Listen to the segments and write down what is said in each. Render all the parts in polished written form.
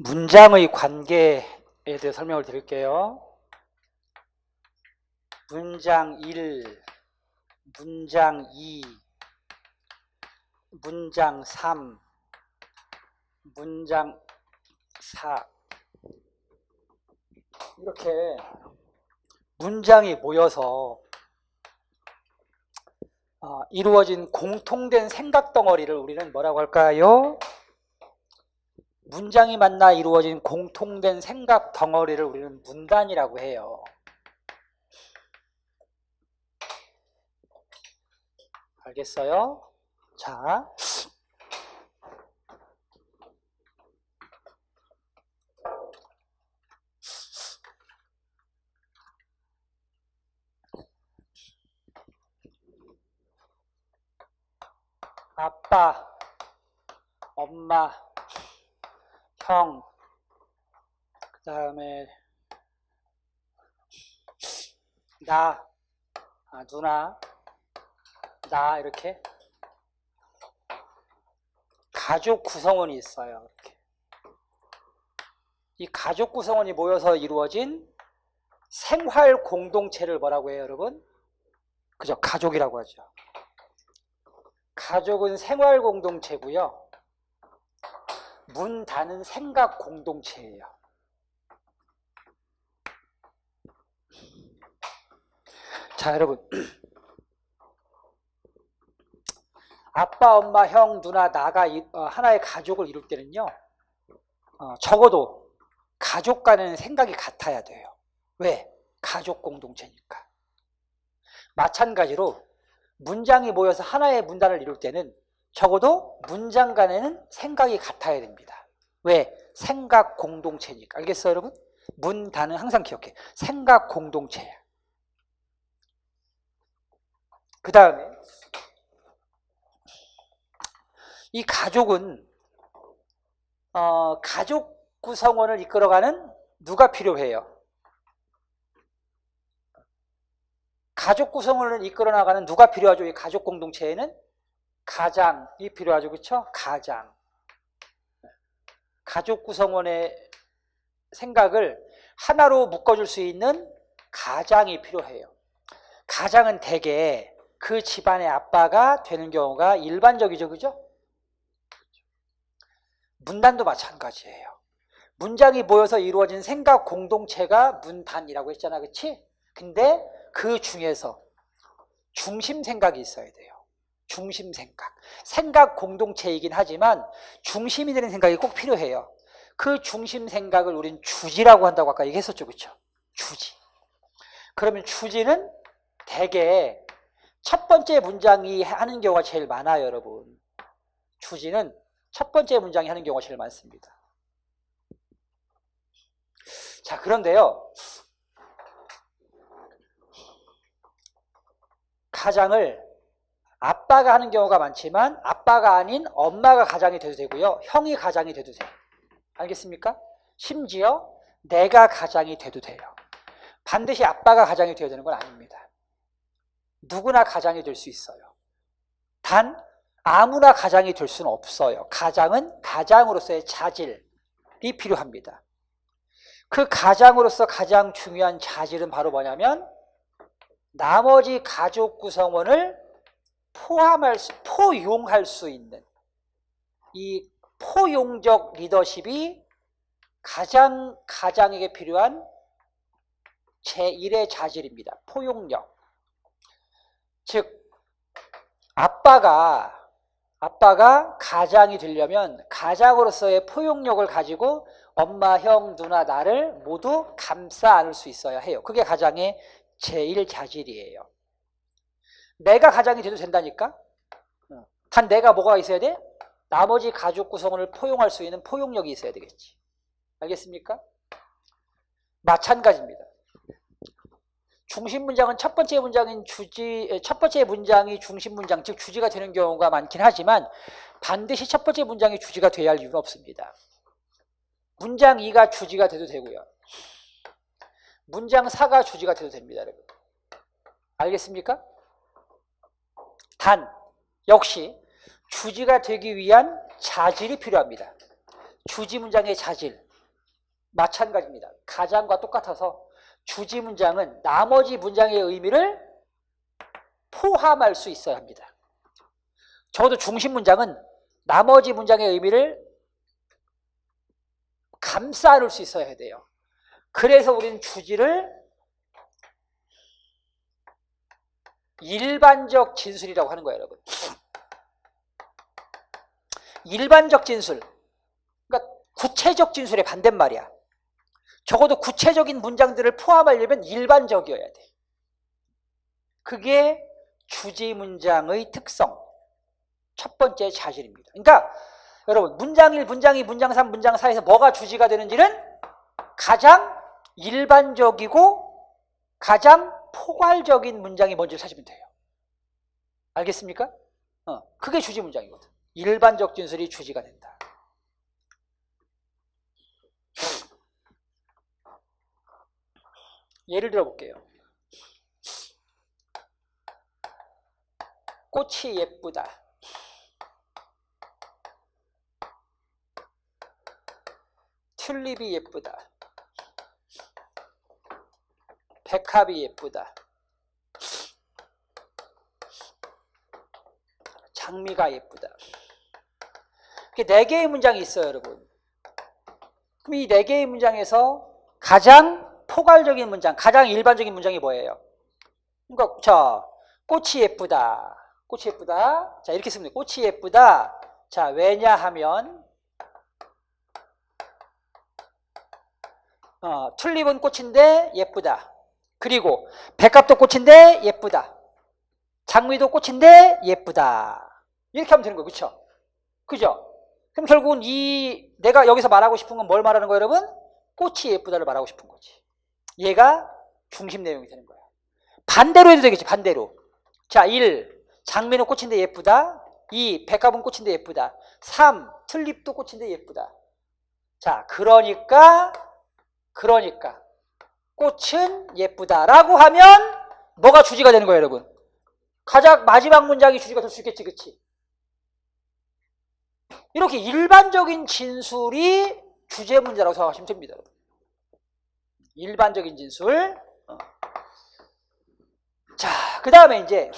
문장의 관계에 대해 설명을 드릴게요. 문장 1, 문장 2, 문장 3, 문장 4 이렇게 문장이 모여서 이루어진 공통된 생각 덩어리를 우리는 뭐라고 할까요? 문장이 만나 이루어진 공통된 생각 덩어리를 우리는 문단이라고 해요. 알겠어요? 자, 아빠, 엄마, 형, 그 다음에 나, 누나, 나 이렇게 가족 구성원이 있어요. 이렇게. 이 가족 구성원이 모여서 이루어진 생활 공동체를 뭐라고 해요, 여러분? 그죠? 가족이라고 하죠. 가족은 생활 공동체고요. 문단은 생각 공동체예요. 자, 여러분. 아빠, 엄마, 형, 누나, 나가 하나의 가족을 이룰 때는요. 적어도 가족 간에는 생각이 같아야 돼요. 왜? 가족 공동체니까. 마찬가지로 문장이 모여서 하나의 문단을 이룰 때는 적어도 문장 간에는 생각이 같아야 됩니다. 왜? 생각 공동체니까. 알겠어요, 여러분? 문단은 항상 기억해. 생각 공동체야. 그 다음에 이 가족은 가족 구성원을 이끌어가는 누가 필요해요? 가족 구성원을 이끌어 나가는 누가 필요하죠? 이 가족 공동체에는 가장이 필요하죠. 그렇죠? 가장. 가족 구성원의 생각을 하나로 묶어줄 수 있는 가장이 필요해요. 가장은 대개 그 집안의 아빠가 되는 경우가 일반적이죠. 그죠? 문단도 마찬가지예요. 문장이 모여서 이루어진 생각 공동체가 문단이라고 했잖아. 그치? 근데 그 중에서 중심 생각이 있어야 돼요. 중심 생각. 생각 공동체이긴 하지만 중심이 되는 생각이 꼭 필요해요. 그 중심 생각을 우린 주지라고 한다고 아까 얘기했었죠. 그렇죠? 주지. 그러면 주지는 대개 첫 번째 문장이 하는 경우가 제일 많아요, 여러분. 주지는 첫 번째 문장이 하는 경우가 제일 많습니다. 자, 그런데요. 가장을 아빠가 하는 경우가 많지만 아빠가 아닌 엄마가 가장이 돼도 되고요. 형이 가장이 돼도 돼요. 알겠습니까? 심지어 내가 가장이 돼도 돼요. 반드시 아빠가 가장이 되어야 되는 건 아닙니다. 누구나 가장이 될 수 있어요. 단 아무나 가장이 될 수는 없어요. 가장은 가장으로서의 자질이 필요합니다. 그 가장으로서 가장 중요한 자질은 바로 뭐냐면 나머지 가족 구성원을 포용할 수 있는 이 포용적 리더십이 가장에게 필요한 제1의 자질입니다. 포용력. 즉 아빠가 가장이 되려면 가장으로서의 포용력을 가지고 엄마, 형, 누나, 나를 모두 감싸 안을 수 있어야 해요. 그게 가장의 제1 자질이에요. 내가 가장이 돼도 된다니까? 단 내가 뭐가 있어야 돼? 나머지 가족 구성원을 포용할 수 있는 포용력이 있어야 되겠지. 알겠습니까? 마찬가지입니다. 중심 문장은 첫 번째 문장인 첫 번째 문장이 중심 문장, 즉 주지가 되는 경우가 많긴 하지만 반드시 첫 번째 문장이 주지가 돼야 할 이유는 없습니다. 문장 2가 주지가 돼도 되고요. 문장 4가 주지가 돼도 됩니다, 여러분. 알겠습니까? 단 역시 주지가 되기 위한 자질이 필요합니다. 주지 문장의 자질. 마찬가지입니다. 가장과 똑같아서 주지 문장은 나머지 문장의 의미를 포함할 수 있어야 합니다. 적어도 중심 문장은 나머지 문장의 의미를 감싸 안을 수 있어야 돼요. 그래서 우리는 주지를 일반적 진술이라고 하는 거예요, 여러분. 일반적 진술. 그러니까 구체적 진술의 반대말이야. 적어도 구체적인 문장들을 포함하려면 일반적이어야 돼. 그게 주지 문장의 특성. 첫 번째 자질입니다. 그러니까 여러분 문장 1, 문장 2, 문장 3, 문장 4에서 뭐가 주지가 되는지는 가장 일반적이고 가장 포괄적인 문장이 뭔지를 찾으면 돼요. 알겠습니까? 그게 주지 문장이거든. 일반적 진술이 주지가 된다. 예를 들어 볼게요. 꽃이 예쁘다. 튤립이 예쁘다. 백합이 예쁘다. 장미가 예쁘다. 이렇게 4개의 문장이 있어요, 여러분. 그럼 이 4개의 문장에서 가장 포괄적인 문장, 가장 일반적인 문장이 뭐예요? 그러니까 자, 꽃이 예쁘다. 꽃이 예쁘다. 자, 이렇게 쓰면 돼요. 꽃이 예쁘다. 자, 왜냐하면 튤립은 꽃인데 예쁘다. 그리고 백합도 꽃인데 예쁘다. 장미도 꽃인데 예쁘다. 이렇게 하면 되는 거예요. 그렇죠? 그죠? 그럼 결국은 내가 여기서 말하고 싶은 건 뭘 말하는 거예요, 여러분? 꽃이 예쁘다를 말하고 싶은 거지. 얘가 중심 내용이 되는 거야. 반대로 해도 되겠지, 반대로. 자, 1. 장미는 꽃인데 예쁘다. 2. 백합은 꽃인데 예쁘다. 3. 튤립도 꽃인데 예쁘다. 자, 그러니까 꽃은 예쁘다라고 하면 뭐가 주지가 되는 거예요, 여러분? 가장 마지막 문장이 주지가 될 수 있겠지, 그치? 이렇게 일반적인 진술이 주제 문제라고 생각하시면 됩니다, 여러분. 일반적인 진술. 자, 그 다음에 이제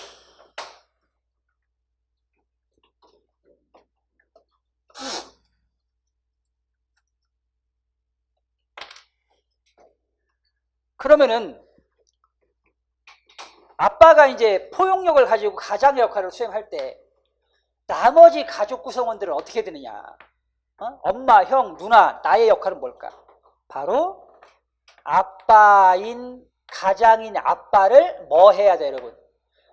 그러면은 아빠가 이제 포용력을 가지고 가장의 역할을 수행할 때 나머지 가족 구성원들은 어떻게 되느냐? 엄마, 형, 누나, 나의 역할은 뭘까? 바로 아빠인 가장인 아빠를 뭐 해야 돼, 여러분?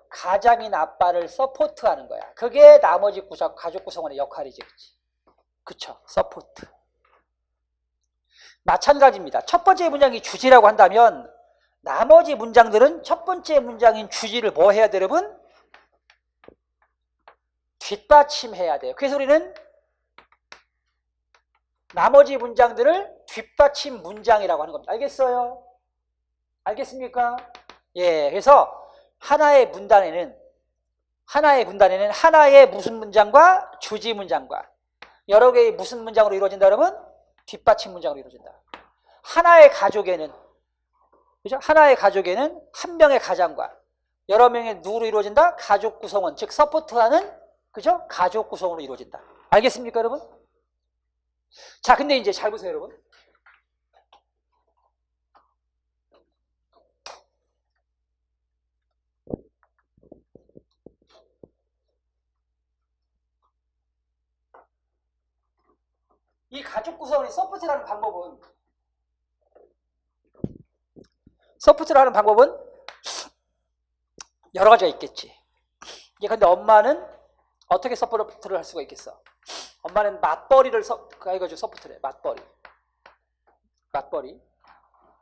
가장인 아빠를 서포트하는 거야. 그게 나머지 가족 구성원의 역할이지, 그치? 그쵸? 서포트. 마찬가지입니다. 첫 번째 문장이 주지라고 한다면 나머지 문장들은 첫 번째 문장인 주지를 뭐 해야 돼, 여러분? 뒷받침해야 돼요. 그래서 우리는 나머지 문장들을 뒷받침 문장이라고 하는 겁니다. 알겠어요? 알겠습니까? 예, 그래서 하나의 문단에는 하나의 무슨 문장과 주지 문장과 여러 개의 무슨 문장으로 이루어진다 그러면 뒷받침 문장으로 이루어진다. 하나의 가족에는 그죠? 하나의 가족에는 한 명의 가장과 여러 명의 누구로 이루어진다? 가족 구성원, 즉 서포트하는 그죠? 가족 구성원으로 이루어진다. 알겠습니까, 여러분? 자, 근데 이제 잘 보세요, 여러분. 이 가족 구성원이 서포트를 하는 방법은 여러 가지가 있겠지. 근데 엄마는 어떻게 서포트를 할 수가 있겠어? 엄마는 맞벌이를 해가지고 서포트를 해. 맞벌이.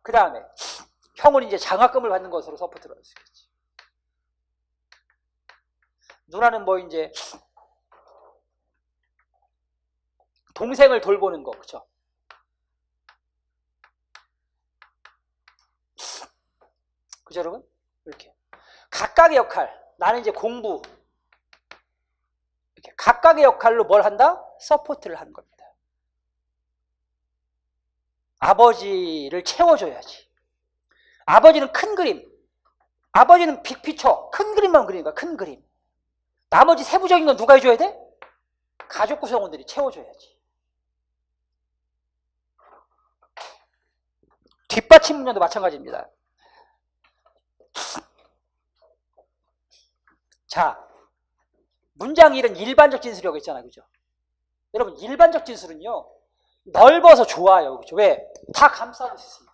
그 다음에 형은 이제 장학금을 받는 것으로 서포트를 할 수 있겠지. 누나는 뭐 이제 동생을 돌보는 거, 그쵸? 그죠, 여러분? 이렇게. 각각의 역할. 나는 이제 공부. 이렇게 각각의 역할로 뭘 한다? 서포트를 하는 겁니다. 아버지를 채워줘야지. 아버지는 큰 그림, 아버지는 빅피처, 큰 그림만 그리는 거야. 큰 그림. 나머지 세부적인 건 누가 해줘야 돼? 가족 구성원들이 채워줘야지. 뒷받침 문장도 마찬가지입니다. 자, 문장 1은 일반적 진술이라고 했잖아요. 그죠? 여러분, 일반적 진술은요, 넓어서 좋아요. 그죠? 왜? 다 감싸고 있으니까.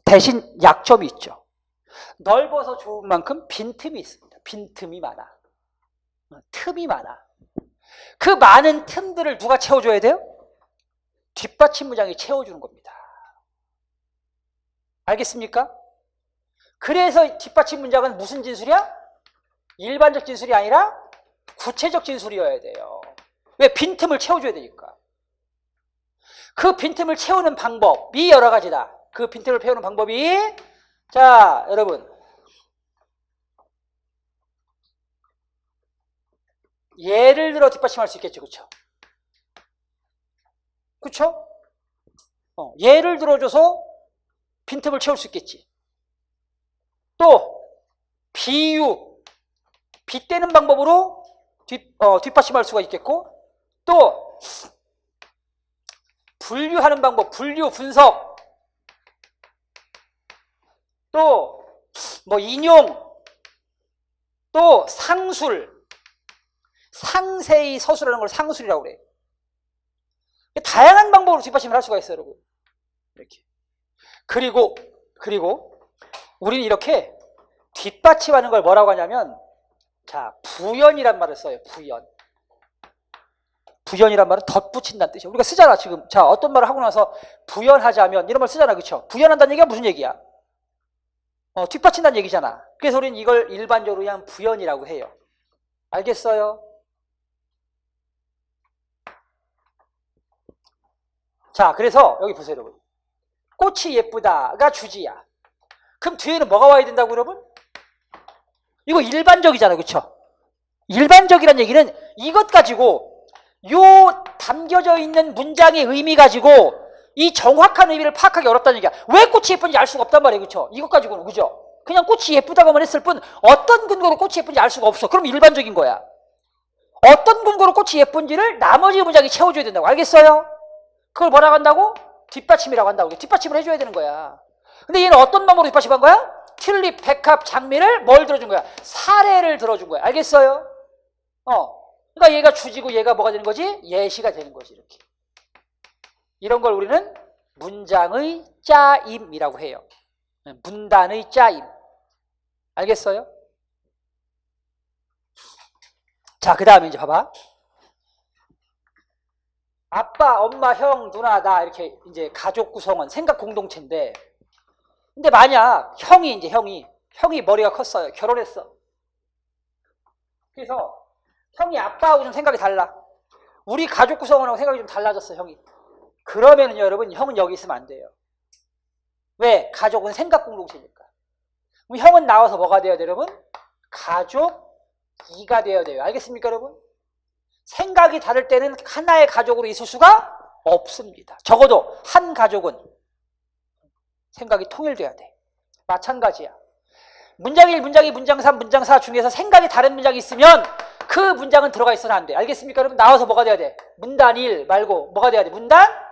대신 약점이 있죠. 넓어서 좋은 만큼 빈틈이 있습니다. 빈틈이 많아. 틈이 많아. 그 많은 틈들을 누가 채워줘야 돼요? 뒷받침 문장이 채워주는 겁니다. 알겠습니까? 그래서 뒷받침 문장은 무슨 진술이야? 일반적 진술이 아니라 구체적 진술이어야 돼요. 왜? 빈틈을 채워줘야 되니까. 그 빈틈을 채우는 방법이 여러 가지다. 그 빈틈을 채우는 방법이, 자, 여러분, 예를 들어 뒷받침할 수 있겠죠. 그쵸? 그쵸? 예를 들어줘서 빈틈을 채울 수 있겠지. 또 비유, 빗대는 방법으로 뒷받침할 수가 있겠고, 또 분류하는 방법, 분류, 분석, 또 뭐 인용, 또 상술, 상세히 서술하는 걸 상술이라고 그래. 다양한 방법으로 뒷받침을 할 수가 있어요, 여러분. 이렇게. 그리고 우리는 이렇게 뒷받침하는 걸 뭐라고 하냐면, 자, 부연이란 말을 써요. 부연이란 말은 덧붙인다는 뜻이에요. 우리가 쓰잖아, 지금. 자, 어떤 말을 하고 나서 부연하자면 이런 말 쓰잖아, 그쵸? 부연한다는 얘기가 무슨 얘기야? 뒷받친다는 얘기잖아. 그래서 우리는 이걸 일반적으로 그냥 부연이라고 해요. 알겠어요? 자, 그래서 여기 보세요, 여러분. 꽃이 예쁘다가 주지야. 그럼 뒤에는 뭐가 와야 된다고, 여러분? 이거 일반적이잖아요, 그쵸? 일반적이란 얘기는 이것 가지고, 요 담겨져 있는 문장의 의미 가지고 이 정확한 의미를 파악하기 어렵다는 얘기야. 왜 꽃이 예쁜지 알 수가 없단 말이에요, 그쵸? 이것 가지고는, 그죠? 그냥 꽃이 예쁘다고만 했을 뿐 어떤 근거로 꽃이 예쁜지 알 수가 없어. 그럼 일반적인 거야. 어떤 근거로 꽃이 예쁜지를 나머지 문장이 채워줘야 된다고. 알겠어요? 그걸 뭐라고 한다고? 뒷받침이라고 한다고. 뒷받침을 해줘야 되는 거야. 근데 얘는 어떤 방법으로 뒷받침한 거야? 튤립, 백합, 장미를 뭘 들어준 거야? 사례를 들어준 거야. 알겠어요? 그러니까 얘가 주지고 얘가 뭐가 되는 거지? 예시가 되는 거지. 이렇게. 이런 걸 우리는 문장의 짜임이라고 해요. 문단의 짜임. 알겠어요? 자, 그 다음에 이제 봐봐. 아빠, 엄마, 형, 누나, 나 이렇게 이제 가족 구성원, 생각 공동체인데, 근데 만약 형이 머리가 컸어요. 결혼했어. 그래서 형이 아빠하고 좀 생각이 달라. 우리 가족 구성원하고 생각이 좀 달라졌어, 형이. 그러면은요, 여러분, 형은 여기 있으면 안 돼요. 왜? 가족은 생각 공동체니까. 그럼 형은 나와서 뭐가 돼야 돼요, 여러분? 가족 2가 되어야 돼요. 알겠습니까, 여러분? 생각이 다를 때는 하나의 가족으로 있을 수가 없습니다. 적어도 한 가족은 생각이 통일돼야 돼. 마찬가지야. 문장 1, 문장 2, 문장 3, 문장 4 중에서 생각이 다른 문장이 있으면 그 문장은 들어가 있어는 안 돼. 알겠습니까, 여러분? 나와서 뭐가 돼야 돼? 문단 1 말고 뭐가 돼야 돼? 문단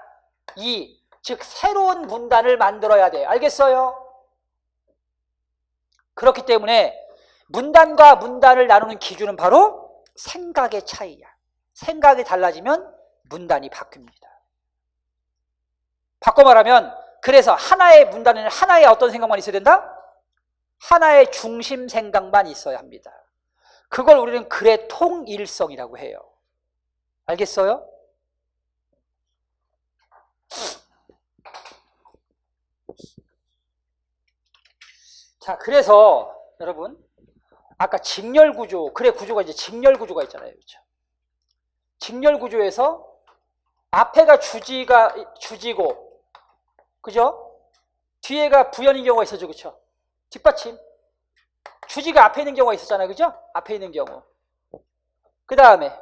2. 즉 새로운 문단을 만들어야 돼. 알겠어요? 그렇기 때문에 문단과 문단을 나누는 기준은 바로 생각의 차이야. 생각이 달라지면 문단이 바뀝니다. 바꿔 말하면 그래서 하나의 문단에는 하나의 어떤 생각만 있어야 된다? 하나의 중심 생각만 있어야 합니다. 그걸 우리는 글의 통일성이라고 해요. 알겠어요? 자, 그래서 여러분 아까 직렬구조, 글의 구조가 이제 직렬구조가 있잖아요. 그렇죠? 직렬구조에서 앞에가 주지고, 그죠? 뒤에가 부연인 경우가 있었죠. 그렇죠? 뒷받침. 주지가 앞에 있는 경우가 있었잖아요. 그죠? 앞에 있는 경우. 그 다음에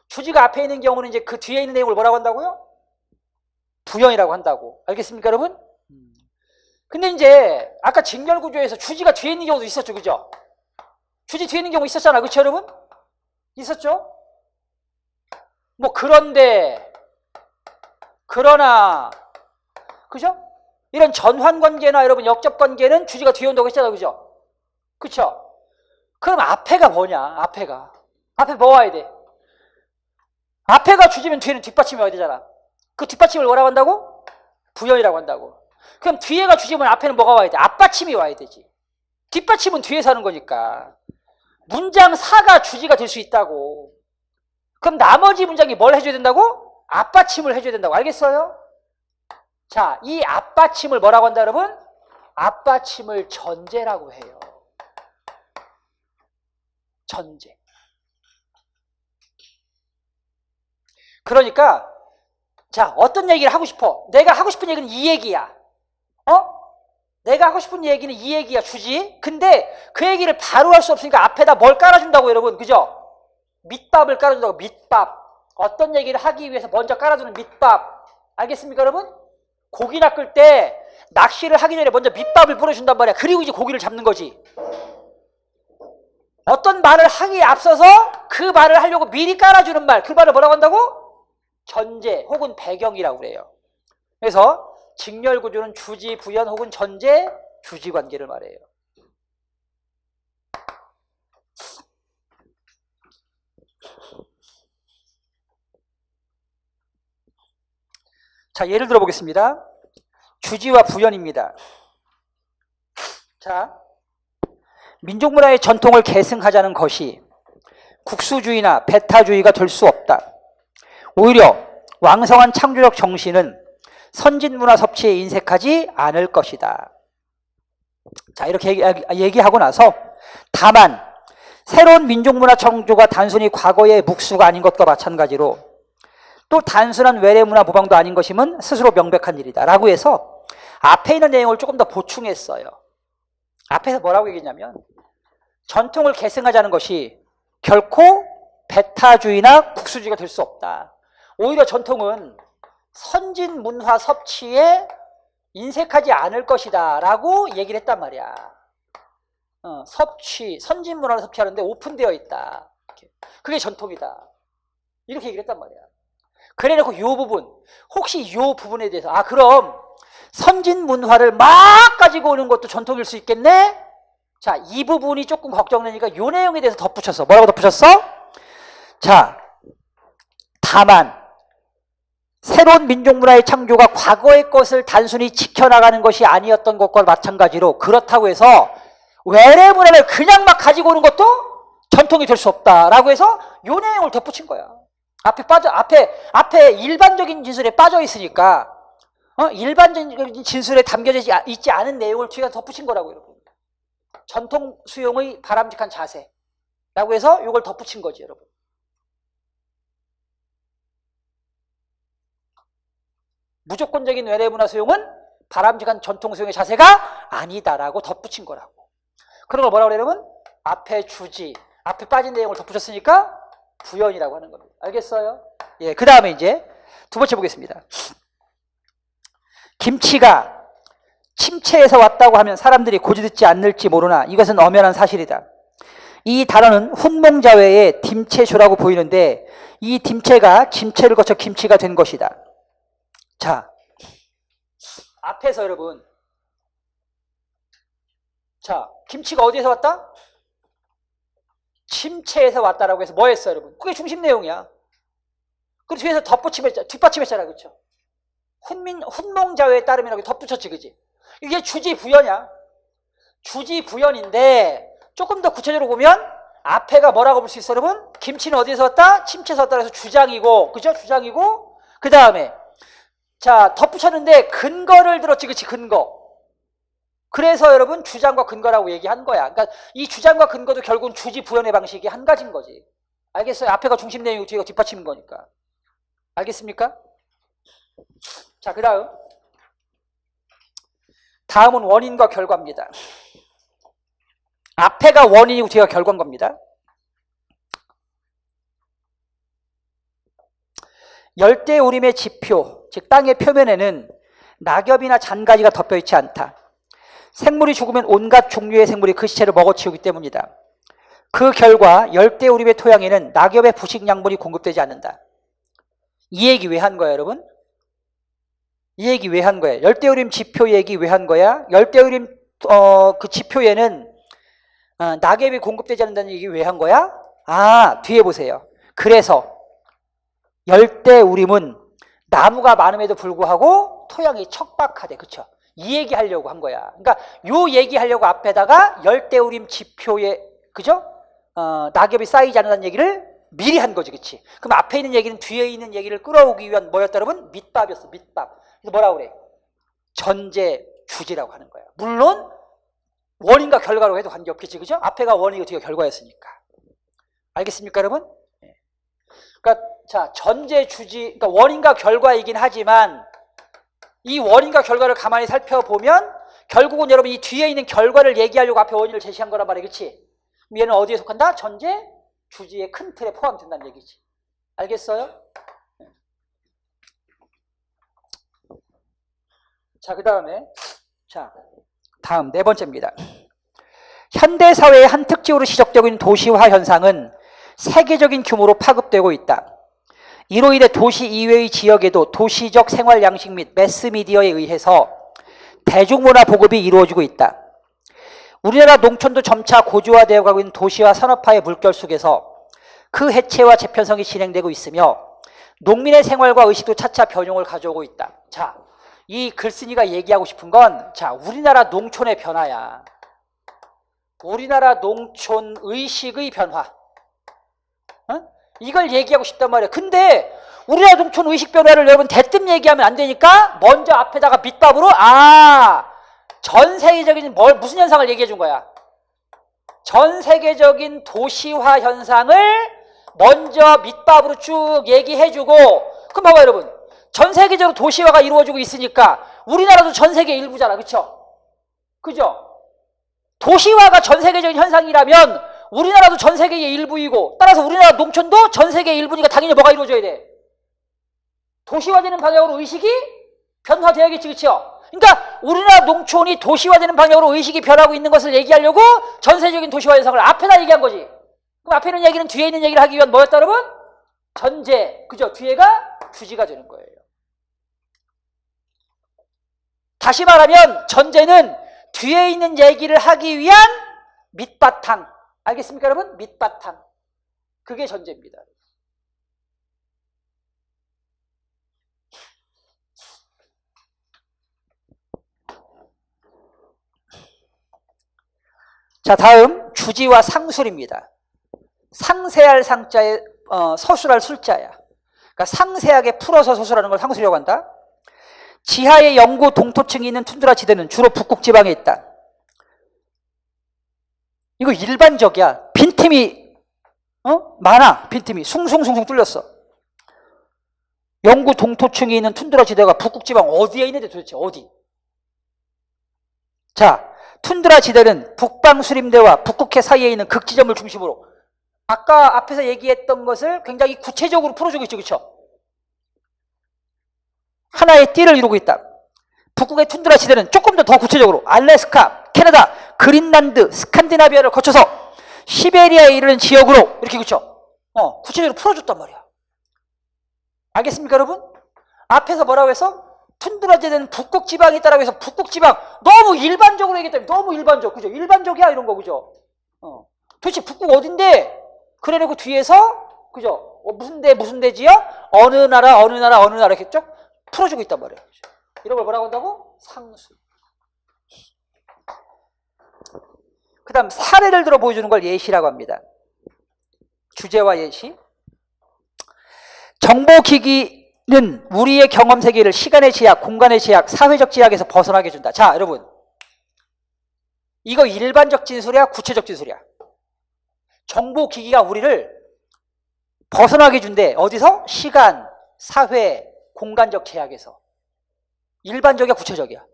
주지가 앞에 있는 경우는 이제 그 뒤에 있는 내용을 뭐라고 한다고요? 부연이라고 한다고. 알겠습니까, 여러분? 근데 이제 아까 직렬구조에서 주지가 뒤에 있는 경우도 있었죠, 그죠? 주지 뒤에 있는 경우 있었잖아, 그렇죠, 여러분? 있었죠? 뭐 그런데, 그러나, 그죠? 이런 전환관계나 여러분 역접관계는 주지가 뒤에 온다고 했잖아, 그죠? 그쵸? 그럼 앞에가 뭐냐, 앞에가. 앞에 뭐 와야 돼? 앞에가 주지면 뒤에는 뒷받침이 와야 되잖아. 그 뒷받침을 뭐라고 한다고? 부연이라고 한다고. 그럼 뒤에가 주지면 앞에는 뭐가 와야 돼? 앞받침이 와야 되지. 뒷받침은 뒤에서 하는 거니까. 문장 4가 주지가 될 수 있다고. 그럼 나머지 문장이 뭘 해줘야 된다고? 앞받침을 해줘야 된다고. 알겠어요? 자, 이 앞받침을 뭐라고 한다, 여러분? 앞받침을 전제라고 해요. 전제. 그러니까 자, 어떤 얘기를 하고 싶어? 내가 하고 싶은 얘기는 이 얘기야. 내가 하고 싶은 얘기는 이 얘기야, 주지. 근데 그 얘기를 바로 할 수 없으니까 앞에다 뭘 깔아준다고, 여러분. 그죠? 밑밥을 깔아준다고, 밑밥. 어떤 얘기를 하기 위해서 먼저 깔아주는 밑밥. 알겠습니까, 여러분? 고기 낚을 때 낚시를 하기 전에 먼저 밑밥을 뿌려준단 말이야. 그리고 이제 고기를 잡는 거지. 어떤 말을 하기에 앞서서 그 말을 하려고 미리 깔아주는 말, 그 말을 뭐라고 한다고? 전제 혹은 배경이라고 그래요. 그래서 직렬구조는 주지, 부연 혹은 전제, 주지관계를 말해요. 자, 예를 들어 보겠습니다. 주지와 부연입니다. 자, 민족문화의 전통을 계승하자는 것이 국수주의나 배타주의가 될 수 없다. 오히려 왕성한 창조적 정신은 선진문화 섭취에 인색하지 않을 것이다. 자, 이렇게 얘기하고 나서 다만 새로운 민족문화 창조가 단순히 과거의 묵수가 아닌 것과 마찬가지로 또 단순한 외래문화 모방도 아닌 것임은 스스로 명백한 일이다 라고 해서 앞에 있는 내용을 조금 더 보충했어요. 앞에서 뭐라고 얘기했냐면 전통을 계승하자는 것이 결코 배타주의나 국수주의가 될 수 없다. 오히려 전통은 선진 문화 섭취에 인색하지 않을 것이다 라고 얘기를 했단 말이야. 섭취, 선진 문화를 섭취하는데 오픈되어 있다. 그게 전통이다. 이렇게 얘기를 했단 말이야. 그래 놓고 이 부분, 혹시 이 부분에 대해서 그럼 선진 문화를 막 가지고 오는 것도 전통일 수 있겠네? 자, 이 부분이 조금 걱정되니까 이 내용에 대해서 덧붙였어. 뭐라고 덧붙였어? 자, 다만 새로운 민족문화의 창조가 과거의 것을 단순히 지켜나가는 것이 아니었던 것과 마찬가지로 그렇다고 해서 외래문화를 그냥 막 가지고 오는 것도 전통이 될 수 없다라고 해서 이 내용을 덧붙인 거야. 앞에 일반적인 진술에 빠져 있으니까 일반적인 진술에 담겨져 있지 않은 내용을 뒤에 덧붙인 거라고, 여러분. 전통 수용의 바람직한 자세라고 해서 이걸 덧붙인 거지, 여러분. 무조건적인 외래문화 수용은 바람직한 전통 수용의 자세가 아니다라고 덧붙인 거라고. 그런 걸 뭐라고 그래요, 여러분? 앞에 주지, 앞에 빠진 내용을 덧붙였으니까 부연이라고 하는 겁니다. 알겠어요? 예, 그 다음에 이제 두 번째 보겠습니다. 김치가 침체에서 왔다고 하면 사람들이 고지듣지 않을지 모르나 이것은 엄연한 사실이다. 이 단어는 훈몽자회의 딤체쇼라고 보이는데 이 딤체가 침체를 거쳐 김치가 된 것이다. 자, 앞에서 여러분, 자, 김치가 어디에서 왔다? 침체에서 왔다라고 해서 뭐 했어, 여러분? 그게 중심 내용이야. 그리고 뒤에서 뒷받침했잖아, 그렇죠? 훈몽자회에 따르면이라고 덧붙였지, 그지? 이게 주지부연이야. 주지부연인데 조금 더 구체적으로 보면 앞에가 뭐라고 볼 수 있어, 여러분? 김치는 어디에서 왔다? 침체에서 왔다 그래서 주장이고, 그죠? 주장이고, 그 다음에 자, 덧붙였는데 근거를 들었지, 그치? 근거. 그래서 여러분 주장과 근거라고 얘기한 거야. 그러니까 이 주장과 근거도 결국은 주지부연의 방식이 한 가지인 거지. 알겠어요? 앞에가 중심 내용이고 뒤가 뒷받침인 거니까. 알겠습니까? 자, 그 다음은 원인과 결과입니다. 앞에가 원인이고 뒤가 결과인 겁니다. 열대우림의 지표, 즉 땅의 표면에는 낙엽이나 잔가지가 덮여있지 않다. 생물이 죽으면 온갖 종류의 생물이 그 시체를 먹어치우기 때문이다. 그 결과 열대우림의 토양에는 낙엽의 부식약물이 공급되지 않는다. 이 얘기 왜 한 거야, 여러분? 이 얘기 왜 한 거야? 열대우림 지표 얘기 왜 한 거야? 열대우림 그 지표에는 낙엽이 공급되지 않는다는 얘기 왜 한 거야? 아, 뒤에 보세요. 그래서 열대우림은 나무가 많음에도 불구하고 토양이 척박하대. 그쵸? 이 얘기 하려고 한 거야. 그러니까 요 얘기 하려고 앞에다가 열대우림 지표에, 그죠? 낙엽이 쌓이지 않는다는 얘기를 미리 한 거지. 그치? 그럼 앞에 있는 얘기는 뒤에 있는 얘기를 끌어오기 위한 뭐였다, 여러분? 밑밥이었어. 밑밥. 그래서 뭐라고 그래? 전제주지라고 하는 거야. 물론 원인과 결과로 해도 관계없겠지. 그죠? 앞에가 원인이고 뒤가 결과였으니까. 알겠습니까, 여러분? 그러니까 자, 전제주지, 그러니까 원인과 결과이긴 하지만 이 원인과 결과를 가만히 살펴보면 결국은 여러분 이 뒤에 있는 결과를 얘기하려고 앞에 원인을 제시한 거란 말이야. 그치? 얘는 어디에 속한다? 전제주지의 큰 틀에 포함된다는 얘기지. 알겠어요? 자, 그 다음에 다음 네 번째입니다. 현대사회의 한 특징으로 지적되고 있는 도시화 현상은 세계적인 규모로 파급되고 있다. 이로 인해 도시 이외의 지역에도 도시적 생활 양식 및 매스미디어에 의해서 대중문화 보급이 이루어지고 있다. 우리나라 농촌도 점차 고주화되어 가고 있는 도시화 산업화의 물결 속에서 그 해체와 재편성이 진행되고 있으며 농민의 생활과 의식도 차차 변형을 가져오고 있다. 자, 이 글쓴이가 얘기하고 싶은 건 우리나라 농촌의 변화야. 우리나라 농촌 의식의 변화. 이걸 얘기하고 싶단 말이야. 근데 우리나라 농촌 의식 변화를 여러분 대뜸 얘기하면 안 되니까 먼저 앞에다가 밑밥으로 전 세계적인 무슨 현상을 얘기해 준 거야? 전 세계적인 도시화 현상을 먼저 밑밥으로 쭉 얘기해 주고, 그럼 봐봐요, 여러분. 전 세계적으로 도시화가 이루어지고 있으니까 우리나라도 전 세계 일부잖아. 그쵸? 그죠? 도시화가 전 세계적인 현상이라면 우리나라도 전 세계의 일부이고, 따라서 우리나라 농촌도 전 세계의 일부니까 당연히 뭐가 이루어져야 돼? 도시화되는 방향으로 의식이 변화돼야겠지. 그쵸? 그러니까 우리나라 농촌이 도시화되는 방향으로 의식이 변하고 있는 것을 얘기하려고 전세적인 도시화 현상을 앞에다 얘기한 거지. 그럼 앞에 있는 얘기는 뒤에 있는 얘기를 하기 위한 뭐였다, 여러분? 전제. 그죠? 뒤에가 주지가 되는 거예요. 다시 말하면 전제는 뒤에 있는 얘기를 하기 위한 밑바탕. 알겠습니까, 여러분? 밑바탕. 그게 전제입니다. 자, 다음 주지와 상술입니다. 상세할 상자에 서술할 술자야. 그러니까 상세하게 풀어서 서술하는 걸 상술이라고 한다. 지하에 영구 동토층이 있는 툰드라 지대는 주로 북극 지방에 있다. 이거 일반적이야. 빈틈이 많아. 빈틈이 숭숭숭숭 뚫렸어. 영구 동토층이 있는 툰드라 지대가 북극 지방 어디에 있는데 도대체 어디? 자, 툰드라 지대는 북방 수림대와 북극해 사이에 있는 극지점을 중심으로 아까 앞에서 얘기했던 것을 굉장히 구체적으로 풀어주고 있죠. 그렇죠? 하나의 띠를 이루고 있다. 북극의 툰드라 지대는 조금 더 구체적으로 알래스카, 캐나다, 그린란드, 스칸디나비아를 거쳐서 시베리아에 이르는 지역으로 이렇게 그렇죠? 구체적으로 풀어줬단 말이야. 알겠습니까, 여러분? 앞에서 뭐라고 해서? 툰드라 지대는 북극 지방이 있다라고 해서 북극 지방 너무 일반적으로 얘기했다면 너무 일반적, 그죠? 일반적이야 이런 거, 그죠? 도대체 북극 어딘데? 그래놓고 뒤에서 그죠? 무슨 대지야? 어느 나라 이렇게 쭉 풀어주고 있단 말이야. 이런 걸 뭐라고 한다고? 상술. 그 다음 사례를 들어 보여주는 걸 예시라고 합니다. 주제와 예시. 정보기기는 우리의 경험 세계를 시간의 제약, 공간의 제약, 사회적 제약에서 벗어나게 해준다. 자, 여러분. 이거 일반적 진술이야? 구체적 진술이야? 정보기기가 우리를 벗어나게 해준대. 어디서? 시간, 사회, 공간적 제약에서. 일반적이야, 구체적이야?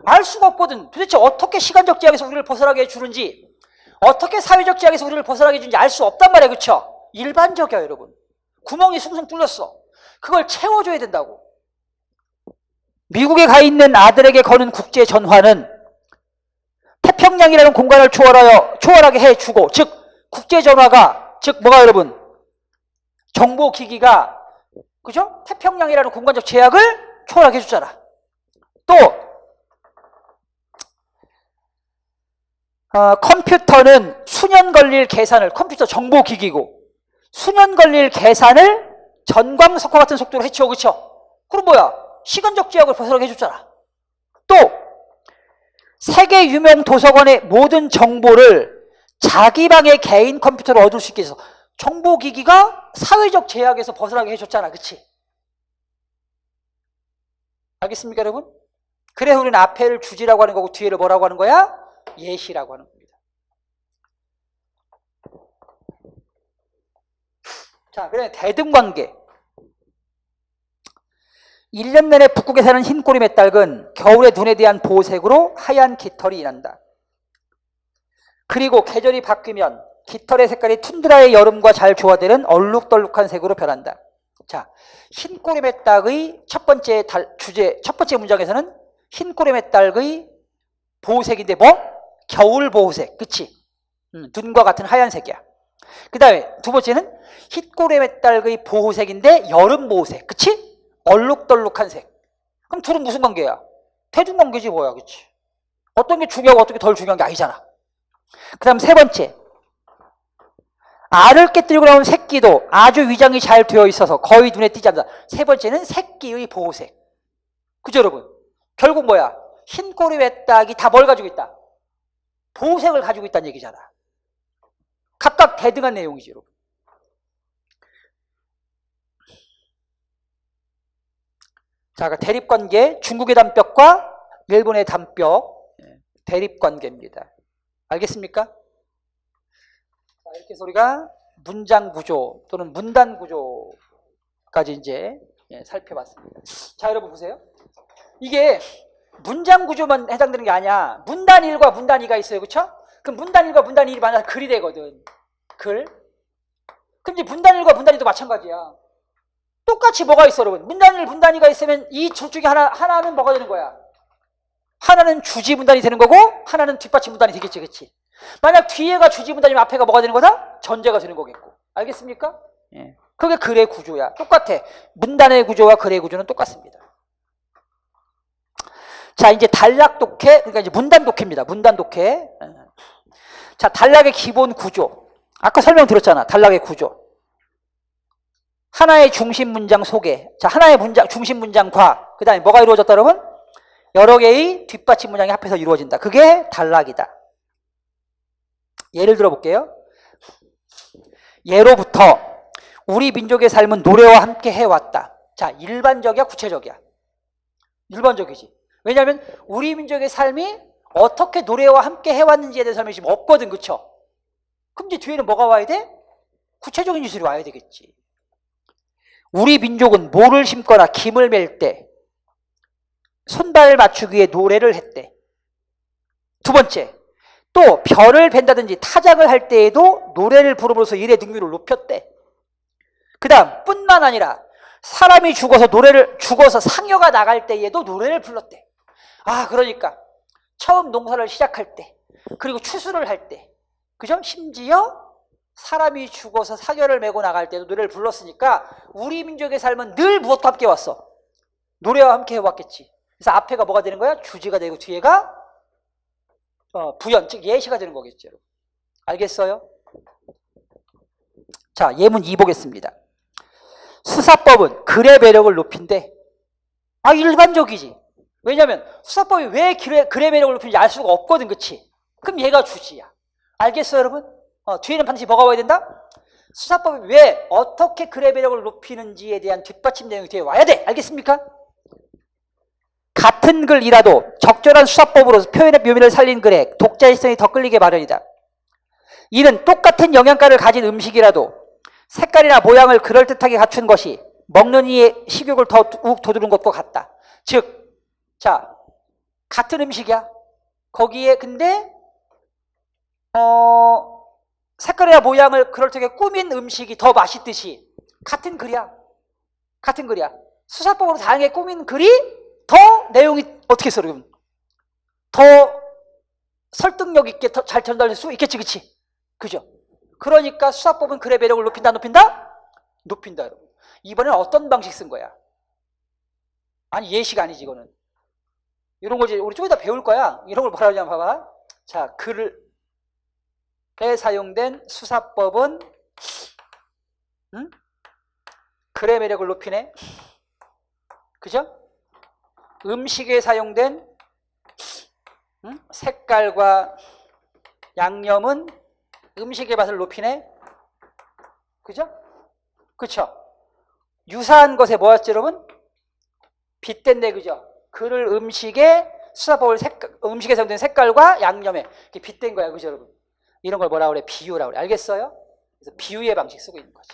알 수가 없거든. 도대체 어떻게 시간적 제약에서 우리를 벗어나게 해주는지, 어떻게 사회적 제약에서 우리를 벗어나게 해주는지 알 수 없단 말이야. 그쵸? 일반적이야, 여러분. 구멍이 숭숭 뚫렸어. 그걸 채워줘야 된다고. 미국에 가 있는 아들에게 거는 국제 전화는 태평양이라는 공간을 초월하게 해주고, 즉 국제 전화가, 즉 뭐가 여러분, 정보기기가, 그죠? 태평양이라는 공간적 제약을 초월하게 해주잖아. 또 컴퓨터는 수년 걸릴 계산을, 컴퓨터 정보기기고 수년 걸릴 계산을 전광석화 같은 속도로 해치워, 그쵸? 그럼 뭐야? 시간적 제약을 벗어나게 해줬잖아. 또 세계 유명 도서관의 모든 정보를 자기 방의 개인 컴퓨터로 얻을 수 있게 해서 정보기기가 사회적 제약에서 벗어나게 해줬잖아. 그치? 알겠습니까, 여러분? 그래서 우리는 앞에를 주지라고 하는 거고 뒤에를 뭐라고 하는 거야? 예시라고 하는 겁니다. 자, 그다음에 대등관계. 1년 내내 북극에 사는 흰꼬리 메딸은 겨울에 눈에 대한 보호색으로 하얀 깃털이 난다. 그리고 계절이 바뀌면 깃털의 색깔이 툰드라의 여름과 잘 조화되는 얼룩덜룩한 색으로 변한다. 자, 흰꼬리 메딸의 첫 번째 문장에서는 흰꼬리 메딸의 보호색인데 뭐? 겨울 보호색, 그치? 눈과 같은 하얀색이야. 그 다음에 두 번째는 흰꼬리 메딸의 보호색인데 여름 보호색, 그치? 얼룩덜룩한 색. 그럼 둘은 무슨 관계야? 대등관계지 뭐야, 그치? 어떤 게 중요하고 어떤 게 덜 중요한 게 아니잖아. 그 다음 세 번째, 알을 깨뜨리고 나온 새끼도 아주 위장이 잘 되어 있어서 거의 눈에 띄지 않는다. 세 번째는 새끼의 보호색. 그죠, 여러분? 결국 뭐야? 흰꼬리 메딸이 다 뭘 가지고 있다? 보호색을 가지고 있다는 얘기잖아. 각각 대등한 내용이지, 여러분. 자, 대립관계, 중국의 담벽과 일본의 담벽, 대립관계입니다. 알겠습니까? 자, 이렇게 해서 우리가 문장 구조 또는 문단 구조까지 이제 살펴봤습니다. 자, 여러분 보세요. 이게 문장 구조만 해당되는 게 아니야. 문단 1과 문단 2가 있어요. 그렇죠? 그럼 문단 1과 문단 2를 만나서 글이 되거든. 글. 그럼 이제 문단 1과 문단 2도 마찬가지야. 똑같이 뭐가 있어, 여러분? 문단 1, 문단 2가 있으면 이 둘 중에 하나는 뭐가 되는 거야? 하나는 주지 문단이 되는 거고 하나는 뒷받침 문단이 되겠지, 그렇지? 만약 뒤에가 주지 문단이면 앞에가 뭐가 되는 거다? 전제가 되는 거겠고. 알겠습니까? 예. 그게 글의 구조야. 똑같아. 문단의 구조와 글의 구조는 똑같습니다. 자, 이제 단락 독해, 그러니까 이제 문단 독해입니다. 문단 독해. 자, 단락의 기본 구조. 아까 설명드렸잖아. 단락의 구조. 하나의 중심 문장 소개. 자, 하나의 중심 문장과 그 다음에 뭐가 이루어졌다, 여러분? 여러 개의 뒷받침 문장이 합해서 이루어진다. 그게 단락이다. 예를 들어 볼게요. 예로부터 우리 민족의 삶은 노래와 함께 해왔다. 자, 일반적이야, 구체적이야? 일반적이지. 왜냐하면 우리 민족의 삶이 어떻게 노래와 함께 해왔는지에 대한 설명이 지금 없거든, 그쵸? 그럼 이제 뒤에는 뭐가 와야 돼? 구체적인 기술이 와야 되겠지. 우리 민족은 모를 심거나 김을 맬 때 손발을 맞추기 위해 노래를 했대. 두 번째, 또 별을 벤다든지 타작을 할 때에도 노래를 부름으로써 일의 능률을 높였대. 그 다음 뿐만 아니라 사람이 죽어서 상여가 나갈 때에도 노래를 불렀대. 아, 그러니까 처음 농사를 시작할 때, 그리고 추수를 할 때, 그죠? 심지어 사람이 죽어서 사견을 메고 나갈 때도 노래를 불렀으니까 우리 민족의 삶은 늘 무엇과 함께 왔어? 노래와 함께 해왔겠지. 그래서 앞에가 뭐가 되는 거야? 주지가 되고 뒤에가 부연, 즉 예시가 되는 거겠죠. 알겠어요? 자, 예문 2 보겠습니다. 수사법은 글의 매력을 높인대. 아, 일반적이지. 왜냐하면 수사법이 왜 글의 매력을 높이는지 알 수가 없거든, 그치? 그럼 얘가 주지야. 알겠어요, 여러분? 뒤에는 반드시 뭐가 와야 된다? 수사법이 왜 어떻게 글의 매력을 높이는지에 대한 뒷받침 내용이 뒤에 와야 돼. 알겠습니까? 같은 글이라도 적절한 수사법으로 표현의 묘미를 살린 글에 독자의 시선이 더 끌리게 마련이다. 이는 똑같은 영양가를 가진 음식이라도 색깔이나 모양을 그럴듯하게 갖춘 것이 먹는 이의 식욕을 더욱 돋우는 것과 같다. 즉, 자, 같은 음식이야. 거기에 근데 색깔이나 모양을 그럴듯하게 꾸민 음식이 더 맛있듯이 같은 글이야. 같은 글이야. 수사법으로 다양하게 꾸민 글이 더 내용이 어떻게 했어, 여러분? 더 설득력 있게 더 잘 전달될 수 있겠지, 그치? 그죠? 그러니까 수사법은 글의 매력을 높인다, 높인다? 높인다, 여러분. 이번엔 어떤 방식 쓴 거야? 아니, 예시가 아니지, 이거는. 이런 거지. 우리 좀 이따 배울 거야. 이런 걸 뭐라 하냐면, 봐봐. 자, 글에 사용된 수사법은, 글의 매력을 높이네. 그죠? 음식에 사용된 색깔과 양념은 음식의 맛을 높이네. 그죠? 그쵸? 유사한 것에 뭐였지, 여러분? 빗댄네, 그죠? 글을 수사법을 음식에 사용된 색깔과 양념에 빗댄 거야, 그죠, 여러분? 이런 걸 뭐라 그래? 비유라고 그래. 알겠어요? 그래서 비유의 방식 쓰고 있는 거지.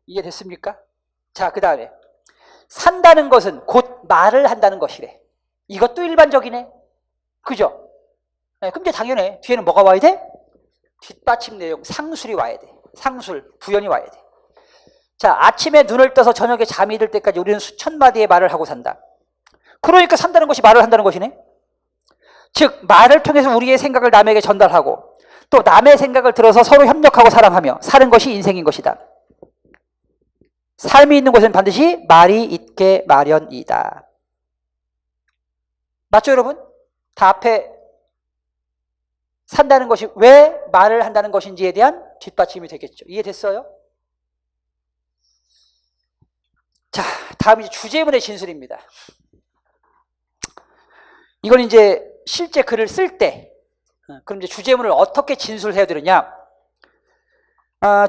이해됐습니까? 자, 그 다음에 산다는 것은 곧 말을 한다는 것이래. 이것도 일반적이네. 그죠? 네, 그럼 이제 당연해. 뒤에는 뭐가 와야 돼? 뒷받침 내용, 상술이 와야 돼. 상술, 부연이 와야 돼. 자, 아침에 눈을 떠서 저녁에 잠이 들 때까지 우리는 수천 마디의 말을 하고 산다. 그러니까 산다는 것이 말을 한다는 것이네. 즉, 말을 통해서 우리의 생각을 남에게 전달하고 또 남의 생각을 들어서 서로 협력하고 사랑하며 사는 것이 인생인 것이다. 삶이 있는 곳에는 반드시 말이 있게 마련이다. 맞죠, 여러분? 다 앞에 산다는 것이 왜 말을 한다는 것인지에 대한 뒷받침이 되겠죠. 이해됐어요? 자, 다음 이제 주제문의 진술입니다. 이건 이제 실제 글을 쓸 때, 그럼 이제 주제문을 어떻게 진술해야 되느냐?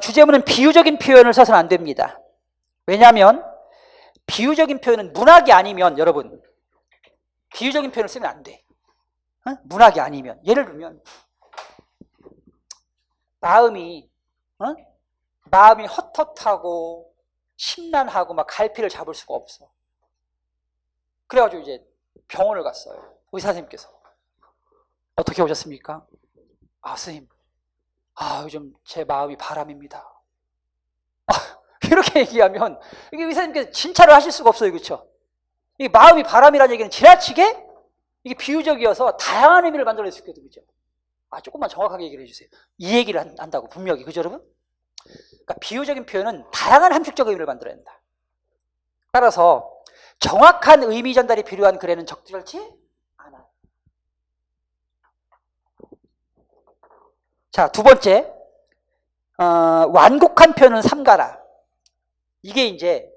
주제문은 비유적인 표현을 써서는 안 됩니다. 왜냐하면 비유적인 표현은 문학이 아니면, 여러분, 비유적인 표현을 쓰면 안 돼. 문학이 아니면. 예를 들면 마음이 헛헛하고 심란하고 막 갈피를 잡을 수가 없어. 그래가지고 이제 병원을 갔어요. 의사 선생님께서. 어떻게 오셨습니까? 선생님, 요즘 제 마음이 바람입니다. 이렇게 얘기하면 이게 의사님께서 진찰을 하실 수가 없어요. 그렇죠? 이 마음이 바람이라는 얘기는 지나치게 이게 비유적이어서 다양한 의미를 만들어낼 수 있거든요. 그렇죠? 조금만 정확하게 얘기를 해주세요. 이 얘기를 한다고 분명히. 그죠, 여러분? 그러니까 비유적인 표현은 다양한 함축적 의미를 만들어낸다. 따라서 정확한 의미 전달이 필요한 글에는 적절치 않아요. 자, 두 번째, 완곡한 표현은 삼가라. 이게 이제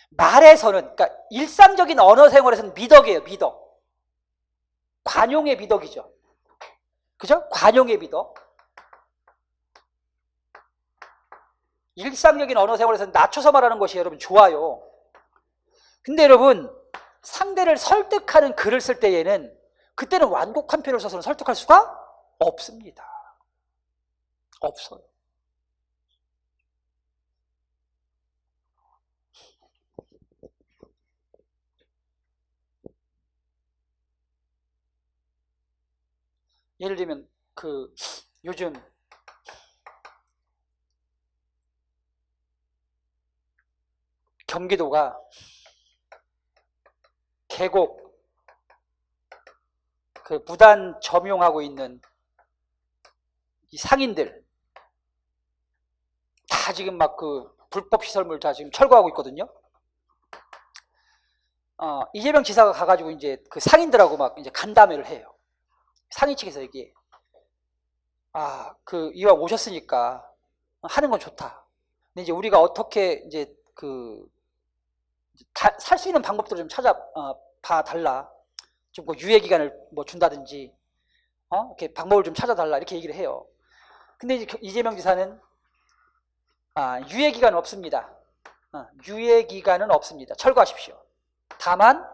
말에서는, 그러니까 일상적인 언어 생활에서는 미덕이에요. 미덕. 관용의 미덕이죠. 그죠? 관용의 미덕. 일상적인 언어 생활에서는 낮춰서 말하는 것이 여러분 좋아요. 근데 여러분 상대를 설득하는 글을 쓸 때에는 그때는 완곡한 표현을 써서는 설득할 수가 없습니다. 없어요. 예를 들면 요즘 경기도가 계곡 무단 점용하고 있는 이 상인들 다 지금 막 불법 시설물 다 지금 철거하고 있거든요. 이재명 지사가 가가지고 이제 상인들하고 막 이제 간담회를 해요. 상인 측에서 얘기해. 이왕 오셨으니까 하는 건 좋다. 근데 이제 우리가 어떻게 이제 살 수 있는 방법들을 좀 찾아봐 달라. 좀 유예 기간을 뭐 준다든지, 이렇게 방법을 좀 찾아달라 이렇게 얘기를 해요. 근데 이제 이재명 지사는 유예 기간은 없습니다. 유예 기간은 없습니다. 철거하십시오. 다만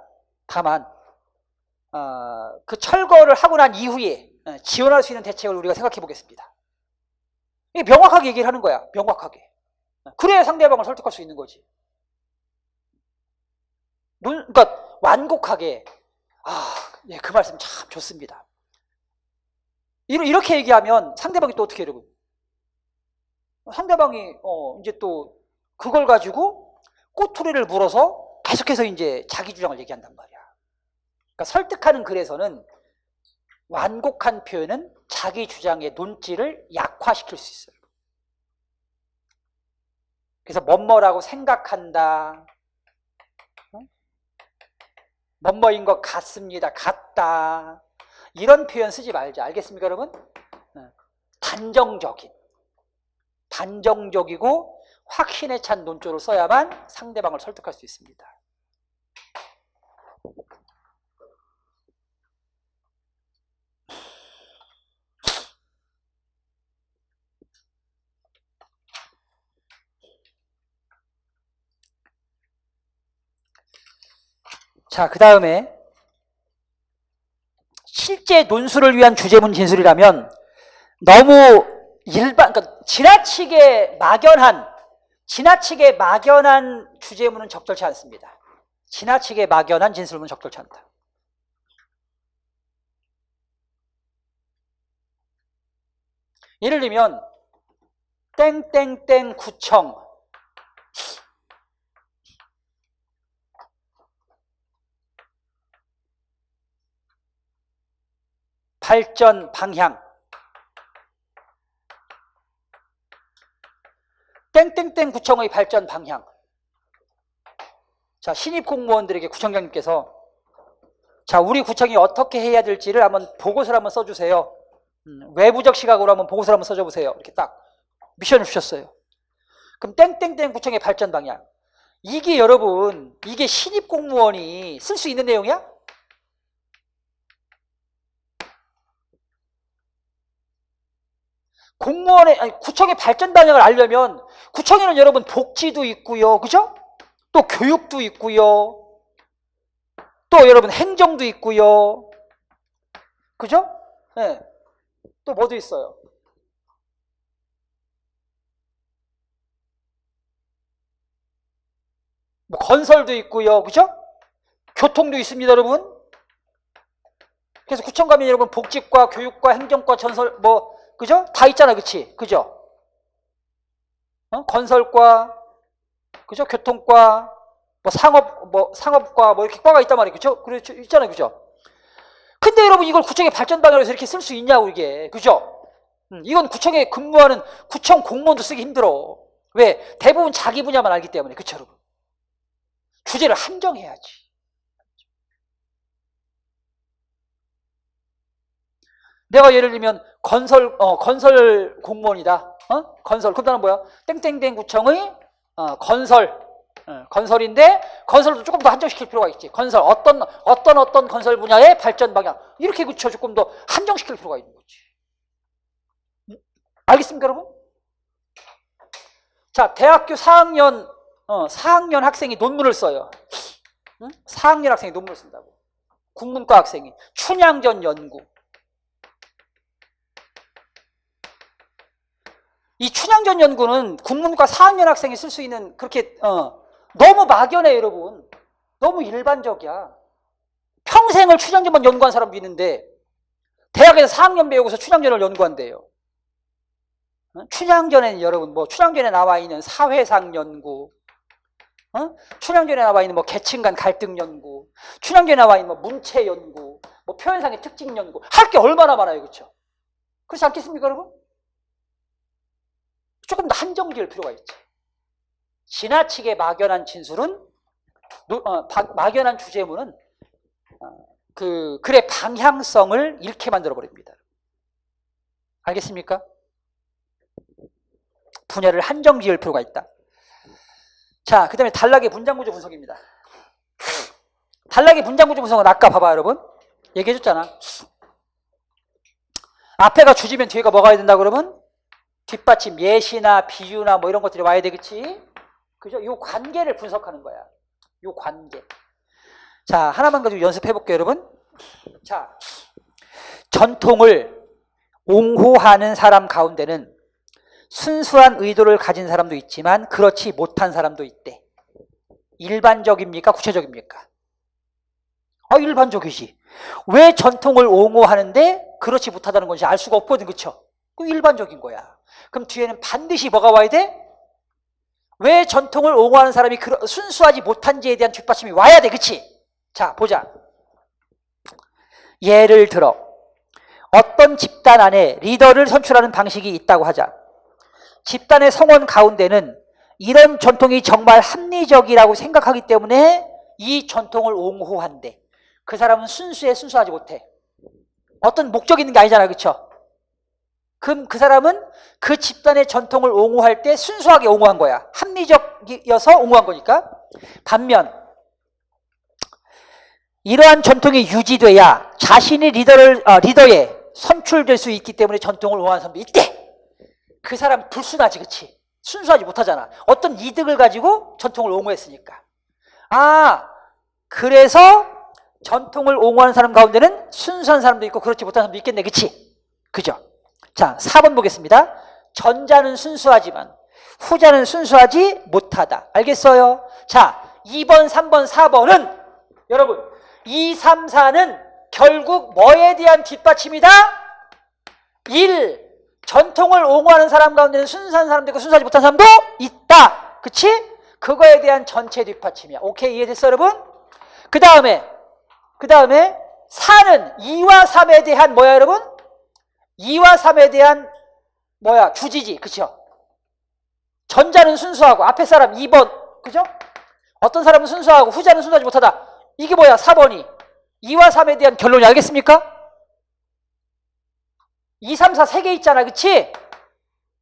그 철거를 하고 난 이후에 지원할 수 있는 대책을 우리가 생각해 보겠습니다. 이게 명확하게 얘기를 하는 거야. 명확하게. 그래야 상대방을 설득할 수 있는 거지. 그러니까 완곡하게 예, 그 말씀 참 좋습니다. 이렇게 얘기하면 상대방이 또 어떻게 해요, 여러분? 상대방이 이제 또 그걸 가지고 꼬투리를 물어서 계속해서 이제 자기 주장을 얘기한단 말이야. 그러니까 설득하는 글에서는 완곡한 표현은 자기 주장의 논지를 약화시킬 수 있어요. 그래서 뭐뭐라고 생각한다, 뭐뭐인 것 같습니다, 같다, 이런 표현 쓰지 말자. 알겠습니까, 여러분? 단정적이고 확신에 찬 논조를 써야만 상대방을 설득할 수 있습니다. 자, 그 다음에 실제 논술을 위한 주제문 진술이라면 너무 그러니까 지나치게 막연한 주제문은 적절치 않습니다. 지나치게 막연한 진술문은 적절치 않다. 예를 들면 땡땡땡 구청 발전 방향, 땡땡땡 구청의 발전 방향. 자, 신입 공무원들에게 구청장님께서 자, 우리 구청이 어떻게 해야 될지를 한번 보고서를 한번 써주세요. 외부적 시각으로 한번 보고서를 한번 써줘보세요. 이렇게 딱 미션을 주셨어요. 그럼 땡땡땡 구청의 발전 방향, 이게 여러분, 이게 신입 공무원이 쓸 수 있는 내용이야? 구청의 발전 방향을 알려면 구청에는 여러분 복지도 있고요, 그죠? 또 교육도 있고요, 또 여러분 행정도 있고요, 그죠? 네. 또 뭐도 있어요? 뭐 건설도 있고요, 그죠? 교통도 있습니다, 여러분. 그래서 구청 가면 여러분 복지과, 교육과, 행정과, 전설 뭐 그죠? 다 있잖아, 그치? 그죠? 건설과, 그죠? 교통과, 상업과, 이렇게 과가 있단 말이에요. 그죠? 그렇죠? 있잖아요, 그죠? 근데 여러분, 이걸 구청의 발전 방향으로 이렇게 쓸 수 있냐고, 이게. 그죠? 이건 구청에 근무하는 구청 공무원도 쓰기 힘들어. 왜? 대부분 자기 분야만 알기 때문에. 그쵸, 여러분? 주제를 한정해야지. 내가 예를 들면 건설 공무원이다. 건설. 그럼 나는 뭐야? 땡땡땡 구청의 건설인데 건설도 조금 더 한정시킬 필요가 있지. 건설 어떤 건설 분야의 발전 방향, 이렇게 그쵸, 조금 더 한정시킬 필요가 있는 거지. 알겠습니까, 여러분? 자, 대학교 4학년 학생이 논문을 써요. 4학년 학생이 논문을 쓴다고. 국문과 학생이 춘향전 연구. 이 춘향전 연구는 국문과 4학년 학생이 쓸 수 있는, 그렇게 너무 막연해, 여러분. 너무 일반적이야. 평생을 춘향전만 연구한 사람도 있는데 대학에서 4학년 배우고서 춘향전을 연구한대요. 춘향전에는 여러분, 뭐 춘향전에 나와 있는 사회상 연구, 춘향전에 나와 있는 뭐 계층 간 갈등 연구, 춘향전에 나와 있는 뭐 문체 연구, 뭐 표현상의 특징 연구, 할 게 얼마나 많아요, 그렇죠? 그렇지 않겠습니까, 여러분? 조금 더 한정지을 필요가 있지. 지나치게 막연한 진술은, 막연한 주제문은 그 글의 방향성을 잃게 만들어 버립니다. 알겠습니까? 분야를 한정지을 필요가 있다. 자, 그 다음에 단락의 문장구조 분석입니다. 단락의 문장구조 분석은 아까 봐봐, 여러분. 얘기해줬잖아. 앞에가 주지면 뒤에가 뭐가 와야 된다 그러면 뒷받침, 예시나 비유나 뭐 이런 것들이 와야 되겠지. 그죠? 이 관계를 분석하는 거야. 이 관계. 자, 하나만 가지고 연습해 볼게요, 여러분. 자, 전통을 옹호하는 사람 가운데는 순수한 의도를 가진 사람도 있지만 그렇지 못한 사람도 있대. 일반적입니까? 구체적입니까? 일반적이지. 왜 전통을 옹호하는데 그렇지 못하다는 건지 알 수가 없거든, 그쵸? 그 일반적인 거야. 그럼 뒤에는 반드시 뭐가 와야 돼? 왜 전통을 옹호하는 사람이 순수하지 못한지에 대한 뒷받침이 와야 돼. 그치? 자, 보자. 예를 들어 어떤 집단 안에 리더를 선출하는 방식이 있다고 하자. 집단의 성원 가운데는 이런 전통이 정말 합리적이라고 생각하기 때문에 이 전통을 옹호한대. 그 사람은 순수하지 못해. 어떤 목적이 있는 게 아니잖아. 그쵸? 그럼 그 사람은 그 집단의 전통을 옹호할 때 순수하게 옹호한 거야. 합리적이어서 옹호한 거니까. 반면 이러한 전통이 유지돼야 자신이 리더에 선출될 수 있기 때문에 전통을 옹호하는 사람도 있대. 그 사람 불순하지. 그치? 순수하지 못하잖아. 어떤 이득을 가지고 전통을 옹호했으니까. 그래서 전통을 옹호하는 사람 가운데는 순수한 사람도 있고 그렇지 못한 사람도 있겠네. 그치? 그죠? 자, 4번 보겠습니다. 전자는 순수하지만 후자는 순수하지 못하다. 알겠어요? 자, 2번, 3번, 4번은 여러분 2, 3, 4는 결국 뭐에 대한 뒷받침이다? 1. 전통을 옹호하는 사람 가운데는 순수한 사람도 있고 순수하지 못한 사람도 있다. 그치? 그거에 대한 전체 뒷받침이야. 오케이, 이해됐어 여러분? 그 다음에 4는 2와 3에 대한 뭐야 여러분? 2와 3에 대한 뭐야? 주지지. 그쵸? 전자는 순수하고 앞에 사람 2번. 그죠? 어떤 사람은 순수하고 후자는 순수하지 못하다. 이게 뭐야? 4번이 2와 3에 대한 결론이 알겠습니까? 2, 3, 4 3개 있잖아. 그치?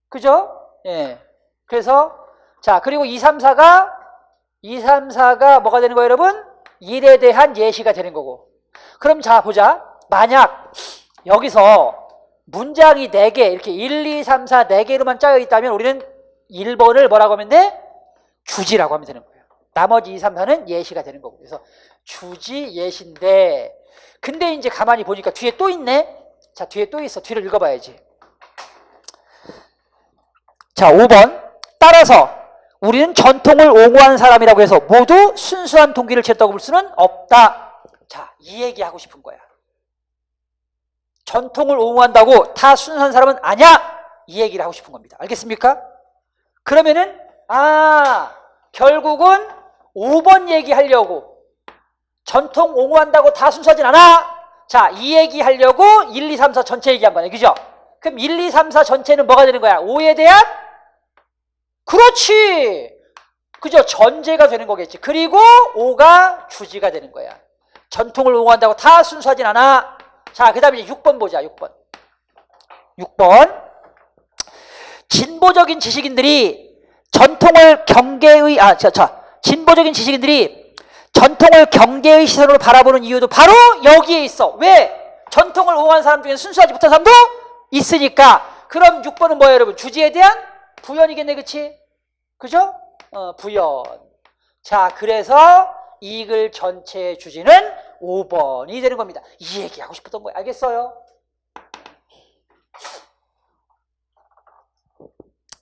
그죠? 예. 그래서 자, 그리고 2, 3, 4가 뭐가 되는 거예요, 여러분? 1에 대한 예시가 되는 거고. 그럼 자, 보자. 만약 여기서 문장이 4개, 이렇게 1, 2, 3, 4, 4개로만 짜여 있다면 우리는 1번을 뭐라고 하면 돼? 주지라고 하면 되는 거예요. 나머지 2, 3, 4는 예시가 되는 거고. 그래서 주지, 예시인데, 근데 이제 가만히 보니까 뒤에 또 있네? 자, 뒤에 또 있어. 뒤를 읽어봐야지. 자, 5번. 따라서 우리는 전통을 옹호하는 사람이라고 해서 모두 순수한 동기를 채웠다고 볼 수는 없다. 자, 이 얘기하고 싶은 거야. 전통을 옹호한다고 다 순수한 사람은 아니야. 이 얘기를 하고 싶은 겁니다. 알겠습니까? 그러면은 결국은 5번 얘기하려고 전통 옹호한다고 다 순수하진 않아. 자, 이 얘기하려고 1, 2, 3, 4 전체 얘기한 거네. 그죠? 그럼 1, 2, 3, 4 전체는 뭐가 되는 거야? 5에 대한? 그렇지! 그죠? 전제가 되는 거겠지. 그리고 5가 주지가 되는 거야. 전통을 옹호한다고 다 순수하진 않아. 자, 그 다음에 이제 6번 보자. 6번. 진보적인 지식인들이 전통을 진보적인 지식인들이 전통을 경계의 시선으로 바라보는 이유도 바로 여기에 있어. 왜? 전통을 옹호하는 사람 중에 순수하지 못한 사람도 있으니까. 그럼 6번은 뭐예요, 여러분? 주지에 대한 부연이겠네, 그치? 그죠? 부연. 자, 그래서 이 글 전체의 주지는 5번이 되는 겁니다. 이 얘기하고 싶었던 거예요. 알겠어요?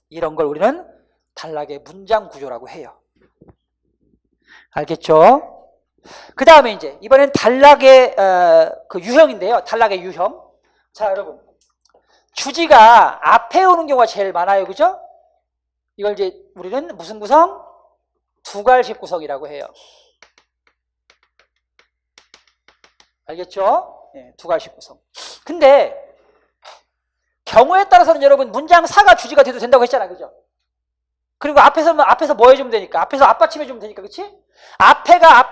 이런 걸 우리는 단락의 문장 구조라고 해요. 알겠죠? 그 다음에 이제 이번엔 단락의 그 유형인데요. 단락의 유형. 자, 여러분, 주지가 앞에 오는 경우가 제일 많아요. 그죠? 이걸 이제 우리는 무슨 구성? 두괄식 구성이라고 해요. 알겠죠? 네, 두괄식 구성. 근데 경우에 따라서는 여러분 문장 4가 주지가 돼도 된다고 했잖아. 그죠? 그리고 앞에서 뭐 해주면 되니까? 앞에서 앞받침 해주면 되니까. 그치?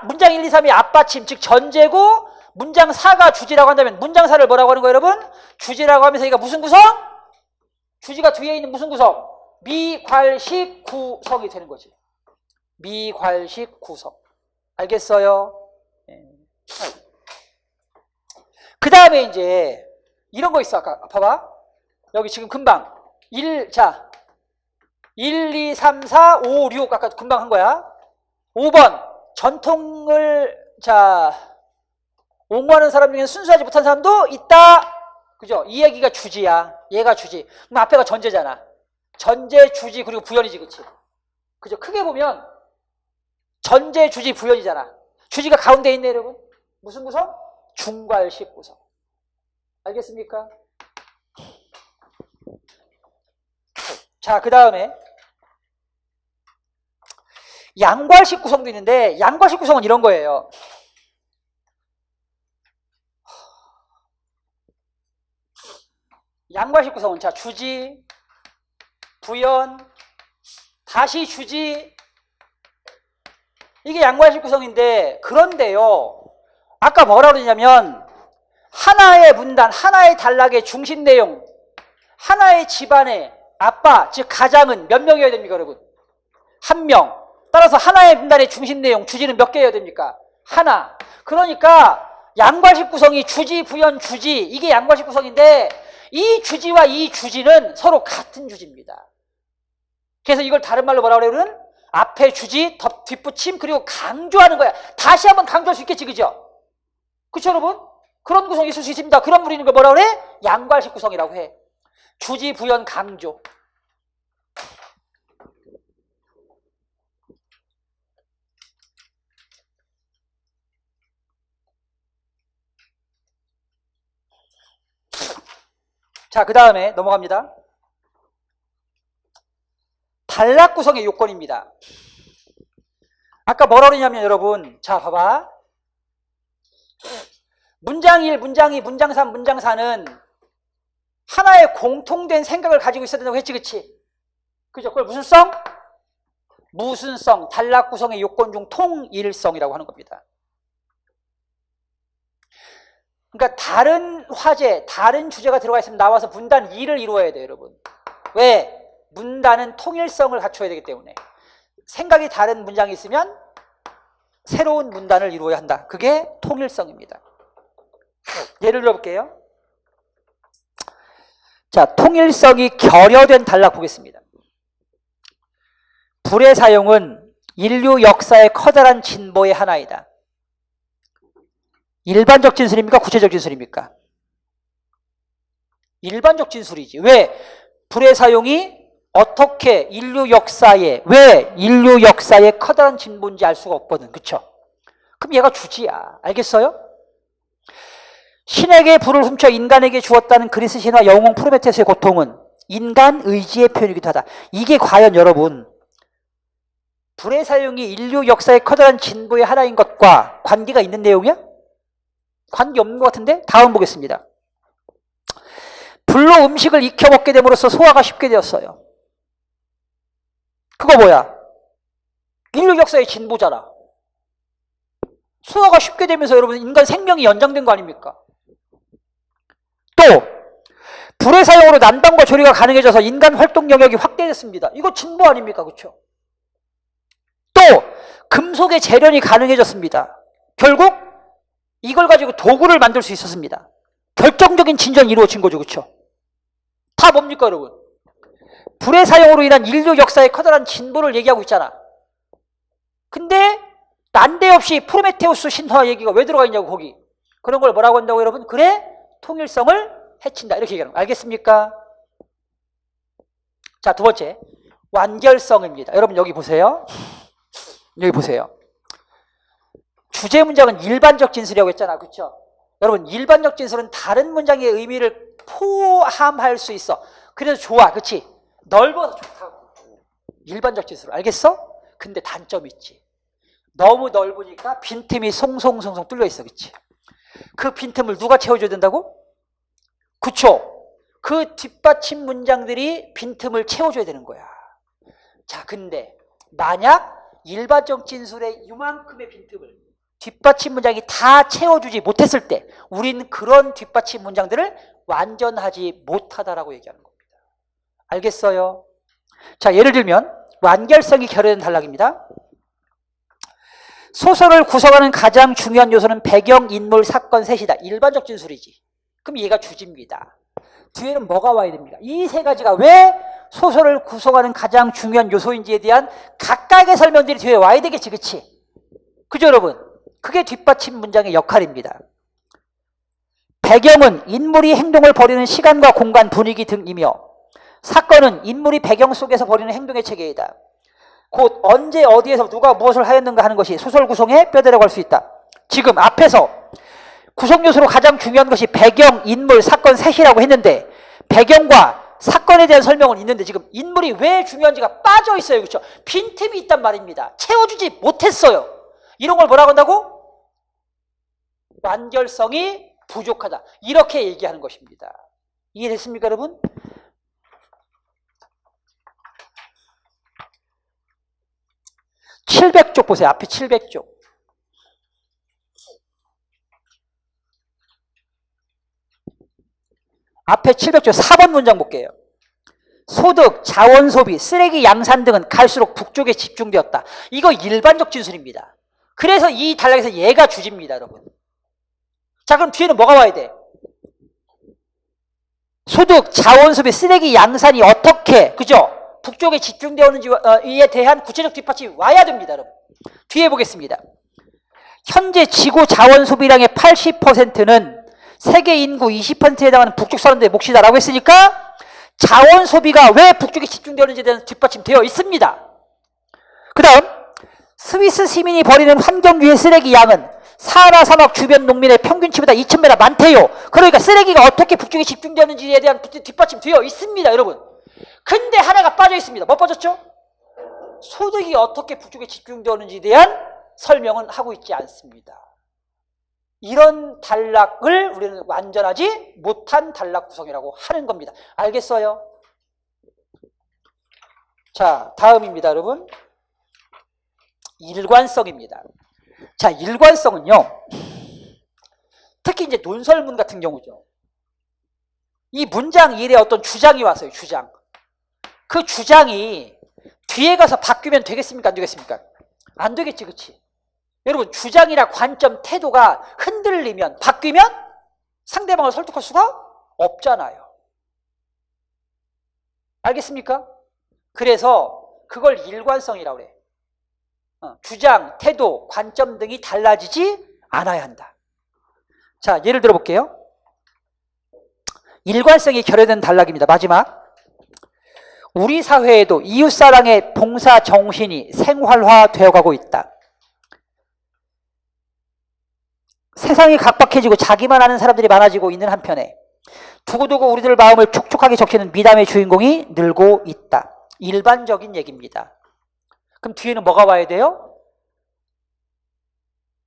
문장 1, 2, 3이 앞받침, 즉 전제고 문장 4가 주지라고 한다면 문장 4를 뭐라고 하는 거예요, 여러분? 주지라고 하면서 이거 무슨 구성? 주지가 뒤에 있는 무슨 구성? 미괄식 구성이 되는 거지. 미괄식 구성. 알겠어요? 네. 그 다음에 이제 이런 거 있어. 아까 봐봐. 여기 지금 금방 1, 2, 3, 4, 5, 6 아까 금방 한 거야. 5번 전통을 옹호하는 사람 중에 순수하지 못한 사람도 있다. 그죠? 이 얘기가 주지야. 얘가 주지. 그럼 앞에가 전제잖아. 전제, 주지, 그리고 부연이지. 그치? 그죠? 크게 보면 전제, 주지, 부연이잖아. 주지가 가운데 있네, 여러분. 무슨 구성? 중괄식 구성. 알겠습니까? 자, 그 다음에 양괄식 구성도 있는데 양괄식 구성은 이런 거예요. 양괄식 구성은 자, 주지, 부연, 다시 주지, 이게 양괄식 구성인데, 그런데요, 아까 뭐라 그러냐면 하나의 문단, 하나의 단락의 중심 내용, 하나의 집안의 아빠, 즉 가장은 몇 명이어야 됩니까, 여러분? 한 명. 따라서 하나의 문단의 중심 내용, 주지는 몇 개여야 됩니까? 하나. 그러니까 양괄식 구성이 주지, 부연, 주지, 이게 양괄식 구성인데 이 주지와 이 주지는 서로 같은 주지입니다. 그래서 이걸 다른 말로 뭐라 그래요? 앞에 주지, 뒷붙임, 그리고 강조하는 거야. 다시 한번 강조할 수 있겠지, 그죠? 그쵸, 여러분? 그런 구성이 있을 수 있습니다. 그런 우리는 걸 뭐라 그래? 양괄식 구성이라고 해. 주지, 부연, 강조. 자, 그 다음에 넘어갑니다. 단락 구성의 요건입니다. 아까 뭐라 그러냐면 여러분, 자, 봐봐. 문장 1, 문장 2, 문장 3, 문장 4는 하나의 공통된 생각을 가지고 있어야 된다고 했지, 그치? 그죠? 그걸 무슨 성? 무슨성, 단락 구성의 요건 중 통일성이라고 하는 겁니다. 그러니까 다른 화제, 다른 주제가 들어가 있으면 나와서 문단 2를 이루어야 돼요, 여러분. 왜? 문단은 통일성을 갖춰야 되기 때문에. 생각이 다른 문장이 있으면 새로운 문단을 이루어야 한다. 그게 통일성입니다. 예를 들어볼게요. 자, 통일성이 결여된 단락 보겠습니다. 불의 사용은 인류 역사의 커다란 진보의 하나이다. 일반적 진술입니까? 구체적 진술입니까? 일반적 진술이지. 왜? 불의 사용이 어떻게 인류 역사에, 왜 인류 역사의 커다란 진보인지 알 수가 없거든. 그쵸? 그럼 얘가 주지야. 알겠어요? 신에게 불을 훔쳐 인간에게 주었다는 그리스 신화 영웅 프로메테우스의 고통은 인간 의지의 표현이기도 하다. 이게 과연 여러분 불의 사용이 인류 역사의 커다란 진보의 하나인 것과 관계가 있는 내용이야? 관계 없는 것 같은데? 다음 보겠습니다. 불로 음식을 익혀 먹게 됨으로써 소화가 쉽게 되었어요. 그거 뭐야? 인류 역사의 진보잖아. 소화가 쉽게 되면서 여러분 인간 생명이 연장된 거 아닙니까? 또 불의 사용으로 난방과 조리가 가능해져서 인간 활동 영역이 확대됐습니다. 이거 진보 아닙니까? 그렇죠? 또 금속의 재련이 가능해졌습니다. 결국 이걸 가지고 도구를 만들 수 있었습니다. 결정적인 진전이 이루어진 거죠. 그렇죠? 다 뭡니까 여러분? 불의 사용으로 인한 인류 역사의 커다란 진보를 얘기하고 있잖아. 근데 난데없이 프로메테우스 신화 얘기가 왜 들어가 있냐고 거기. 그런 걸 뭐라고 한다고 여러분? 그래? 통일성을 해친다. 이렇게 얘기하는 거. 알겠습니까? 자, 두 번째. 완결성입니다. 여러분 여기 보세요. 여기 보세요. 주제 문장은 일반적 진술이라고 했잖아. 그렇죠? 여러분 일반적 진술은 다른 문장의 의미를 포함할 수 있어. 그래서 좋아. 그렇지? 넓어서 좋다고. 일반적 진술. 알겠어? 근데 단점이 있지. 너무 넓으니까 빈틈이 송송송송 뚫려 있어. 그렇지? 그 빈틈을 누가 채워줘야 된다고? 그쵸? 그 뒷받침 문장들이 빈틈을 채워줘야 되는 거야. 자, 근데 만약 일반적 진술의 이만큼의 빈틈을 뒷받침 문장이 다 채워주지 못했을 때 우리는 그런 뒷받침 문장들을 완전하지 못하다라고 얘기하는 겁니다. 알겠어요? 자, 예를 들면 완결성이 결여된 단락입니다. 소설을 구성하는 가장 중요한 요소는 배경, 인물, 사건 셋이다. 일반적 진술이지. 그럼 얘가 주지입니다. 뒤에는 뭐가 와야 됩니까? 이 세 가지가 왜 소설을 구성하는 가장 중요한 요소인지에 대한 각각의 설명들이 뒤에 와야 되겠지. 그치? 그죠 여러분? 그게 뒷받침 문장의 역할입니다. 배경은 인물이 행동을 벌이는 시간과 공간, 분위기 등이며 사건은 인물이 배경 속에서 벌이는 행동의 체계이다. 곧 언제 어디에서 누가 무엇을 하였는가 하는 것이 소설 구성의 뼈대라고 할 수 있다. 지금 앞에서 구성 요소로 가장 중요한 것이 배경, 인물, 사건 셋이라고 했는데 배경과 사건에 대한 설명은 있는데 지금 인물이 왜 중요한지가 빠져 있어요. 그렇죠? 빈틈이 있단 말입니다. 채워주지 못했어요. 이런 걸 뭐라고 한다고? 완결성이 부족하다. 이렇게 얘기하는 것입니다. 이해됐습니까, 여러분? (700쪽) 보세요. 앞에 700쪽. 앞에 700쪽 4번 문장 볼게요. 소득, 자원 소비, 쓰레기 양산 등은 갈수록 북쪽에 집중되었다. 이거 일반적 진술입니다. 그래서 이 단락에서 얘가 주집니다, 여러분. 자, 그럼 뒤에는 뭐가 와야 돼? 소득, 자원 소비, 쓰레기 양산이 어떻게, 그죠? 북쪽에 집중되었는지에 대한 구체적 뒷받침이 와야 됩니다, 여러분. 뒤에 보겠습니다. 현재 지구 자원 소비량의 80%는 세계 인구 20%에 해당하는 북쪽 사람들의 몫이다라고 했으니까 자원 소비가 왜 북쪽에 집중되었는지에 대한 뒷받침 되어 있습니다. 그 다음 스위스 시민이 버리는 환경유해 쓰레기 양은 사하라 사막 주변 농민의 평균치보다 2000배나 많대요. 그러니까 쓰레기가 어떻게 북쪽에 집중되었는지에 대한 뒷받침 되어 있습니다, 여러분. 근데 하나가 빠져 있습니다. 뭐 빠졌죠? 소득이 어떻게 북쪽에 집중되었는지에 대한 설명은 하고 있지 않습니다. 이런 단락을 우리는 완전하지 못한 단락 구성이라고 하는 겁니다. 알겠어요? 자, 다음입니다, 여러분. 일관성입니다. 자, 일관성은요, 특히 이제 논설문 같은 경우죠. 이 문장 일에 어떤 주장이 왔어요, 주장. 그 주장이 뒤에 가서 바뀌면 되겠습니까, 안 되겠습니까? 안 되겠지, 그치? 여러분, 주장이나 관점, 태도가 흔들리면, 바뀌면 상대방을 설득할 수가 없잖아요. 알겠습니까? 그래서 그걸 일관성이라고 그래. 주장, 태도, 관점 등이 달라지지 않아야 한다. 자, 예를 들어 볼게요. 일관성이 결여된 단락입니다. 마지막. 우리 사회에도 이웃사랑의 봉사 정신이 생활화되어 가고 있다. 세상이 각박해지고 자기만 아는 사람들이 많아지고 있는 한편에 두고두고 우리들 마음을 촉촉하게 적시는 미담의 주인공이 늘고 있다. 일반적인 얘기입니다. 그럼 뒤에는 뭐가 와야 돼요?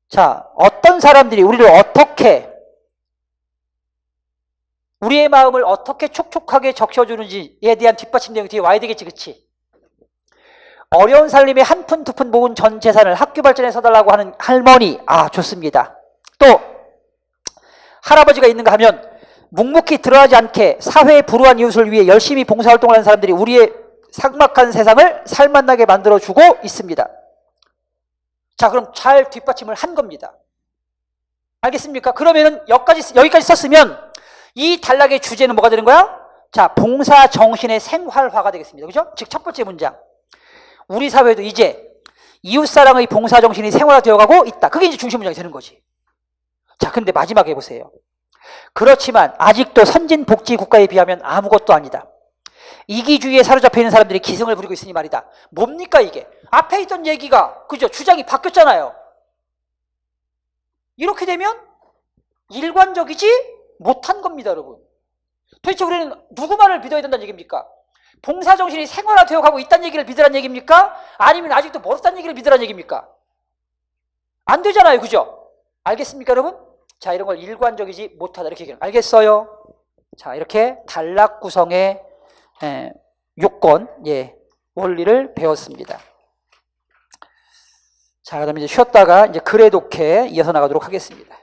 자, 어떤 사람들이 우리를 어떻게, 우리의 마음을 어떻게 촉촉하게 적셔주는지에 대한 뒷받침 내용이 뒤에 와야 되겠지, 그치? 어려운 살림에 한 푼 두 푼 모은 전 재산을 학교 발전에 써달라고 하는 할머니, 아, 좋습니다. 또 할아버지가 있는가 하면 묵묵히 드러나지 않게 사회의 불우한 이웃을 위해 열심히 봉사활동을 하는 사람들이 우리의 삭막한 세상을 살맛나게 만들어주고 있습니다. 자, 그럼 잘 뒷받침을 한 겁니다. 알겠습니까? 그러면은 여기까지 썼으면 이 단락의 주제는 뭐가 되는 거야? 자, 봉사 정신의 생활화가 되겠습니다. 그죠? 즉 첫 번째 문장. 우리 사회도 이제 이웃사랑의 봉사 정신이 생활화되어 가고 있다. 그게 이제 중심 문장이 되는 거지. 자, 근데 마지막에 보세요. 그렇지만 아직도 선진복지 국가에 비하면 아무것도 아니다. 이기주의에 사로잡혀 있는 사람들이 기승을 부리고 있으니 말이다. 뭡니까 이게? 앞에 있던 얘기가, 그죠? 주장이 바뀌었잖아요. 이렇게 되면 일관적이지 못한 겁니다, 여러분. 도대체 우리는 누구 말을 믿어야 된다는 얘기입니까? 봉사정신이 생활화되어 가고 있다는 얘기를 믿으라는 얘기입니까? 아니면 아직도 멀었다는 얘기를 믿으라는 얘기입니까? 안 되잖아요, 그죠? 알겠습니까, 여러분? 자, 이런 걸 일관적이지 못하다 이렇게 얘기해요. 알겠어요? 자, 이렇게 단락 구성의 요건, 원리를 배웠습니다. 자, 그다음에 이제 쉬었다가 이제 글의 독해 이어서 나가도록 하겠습니다.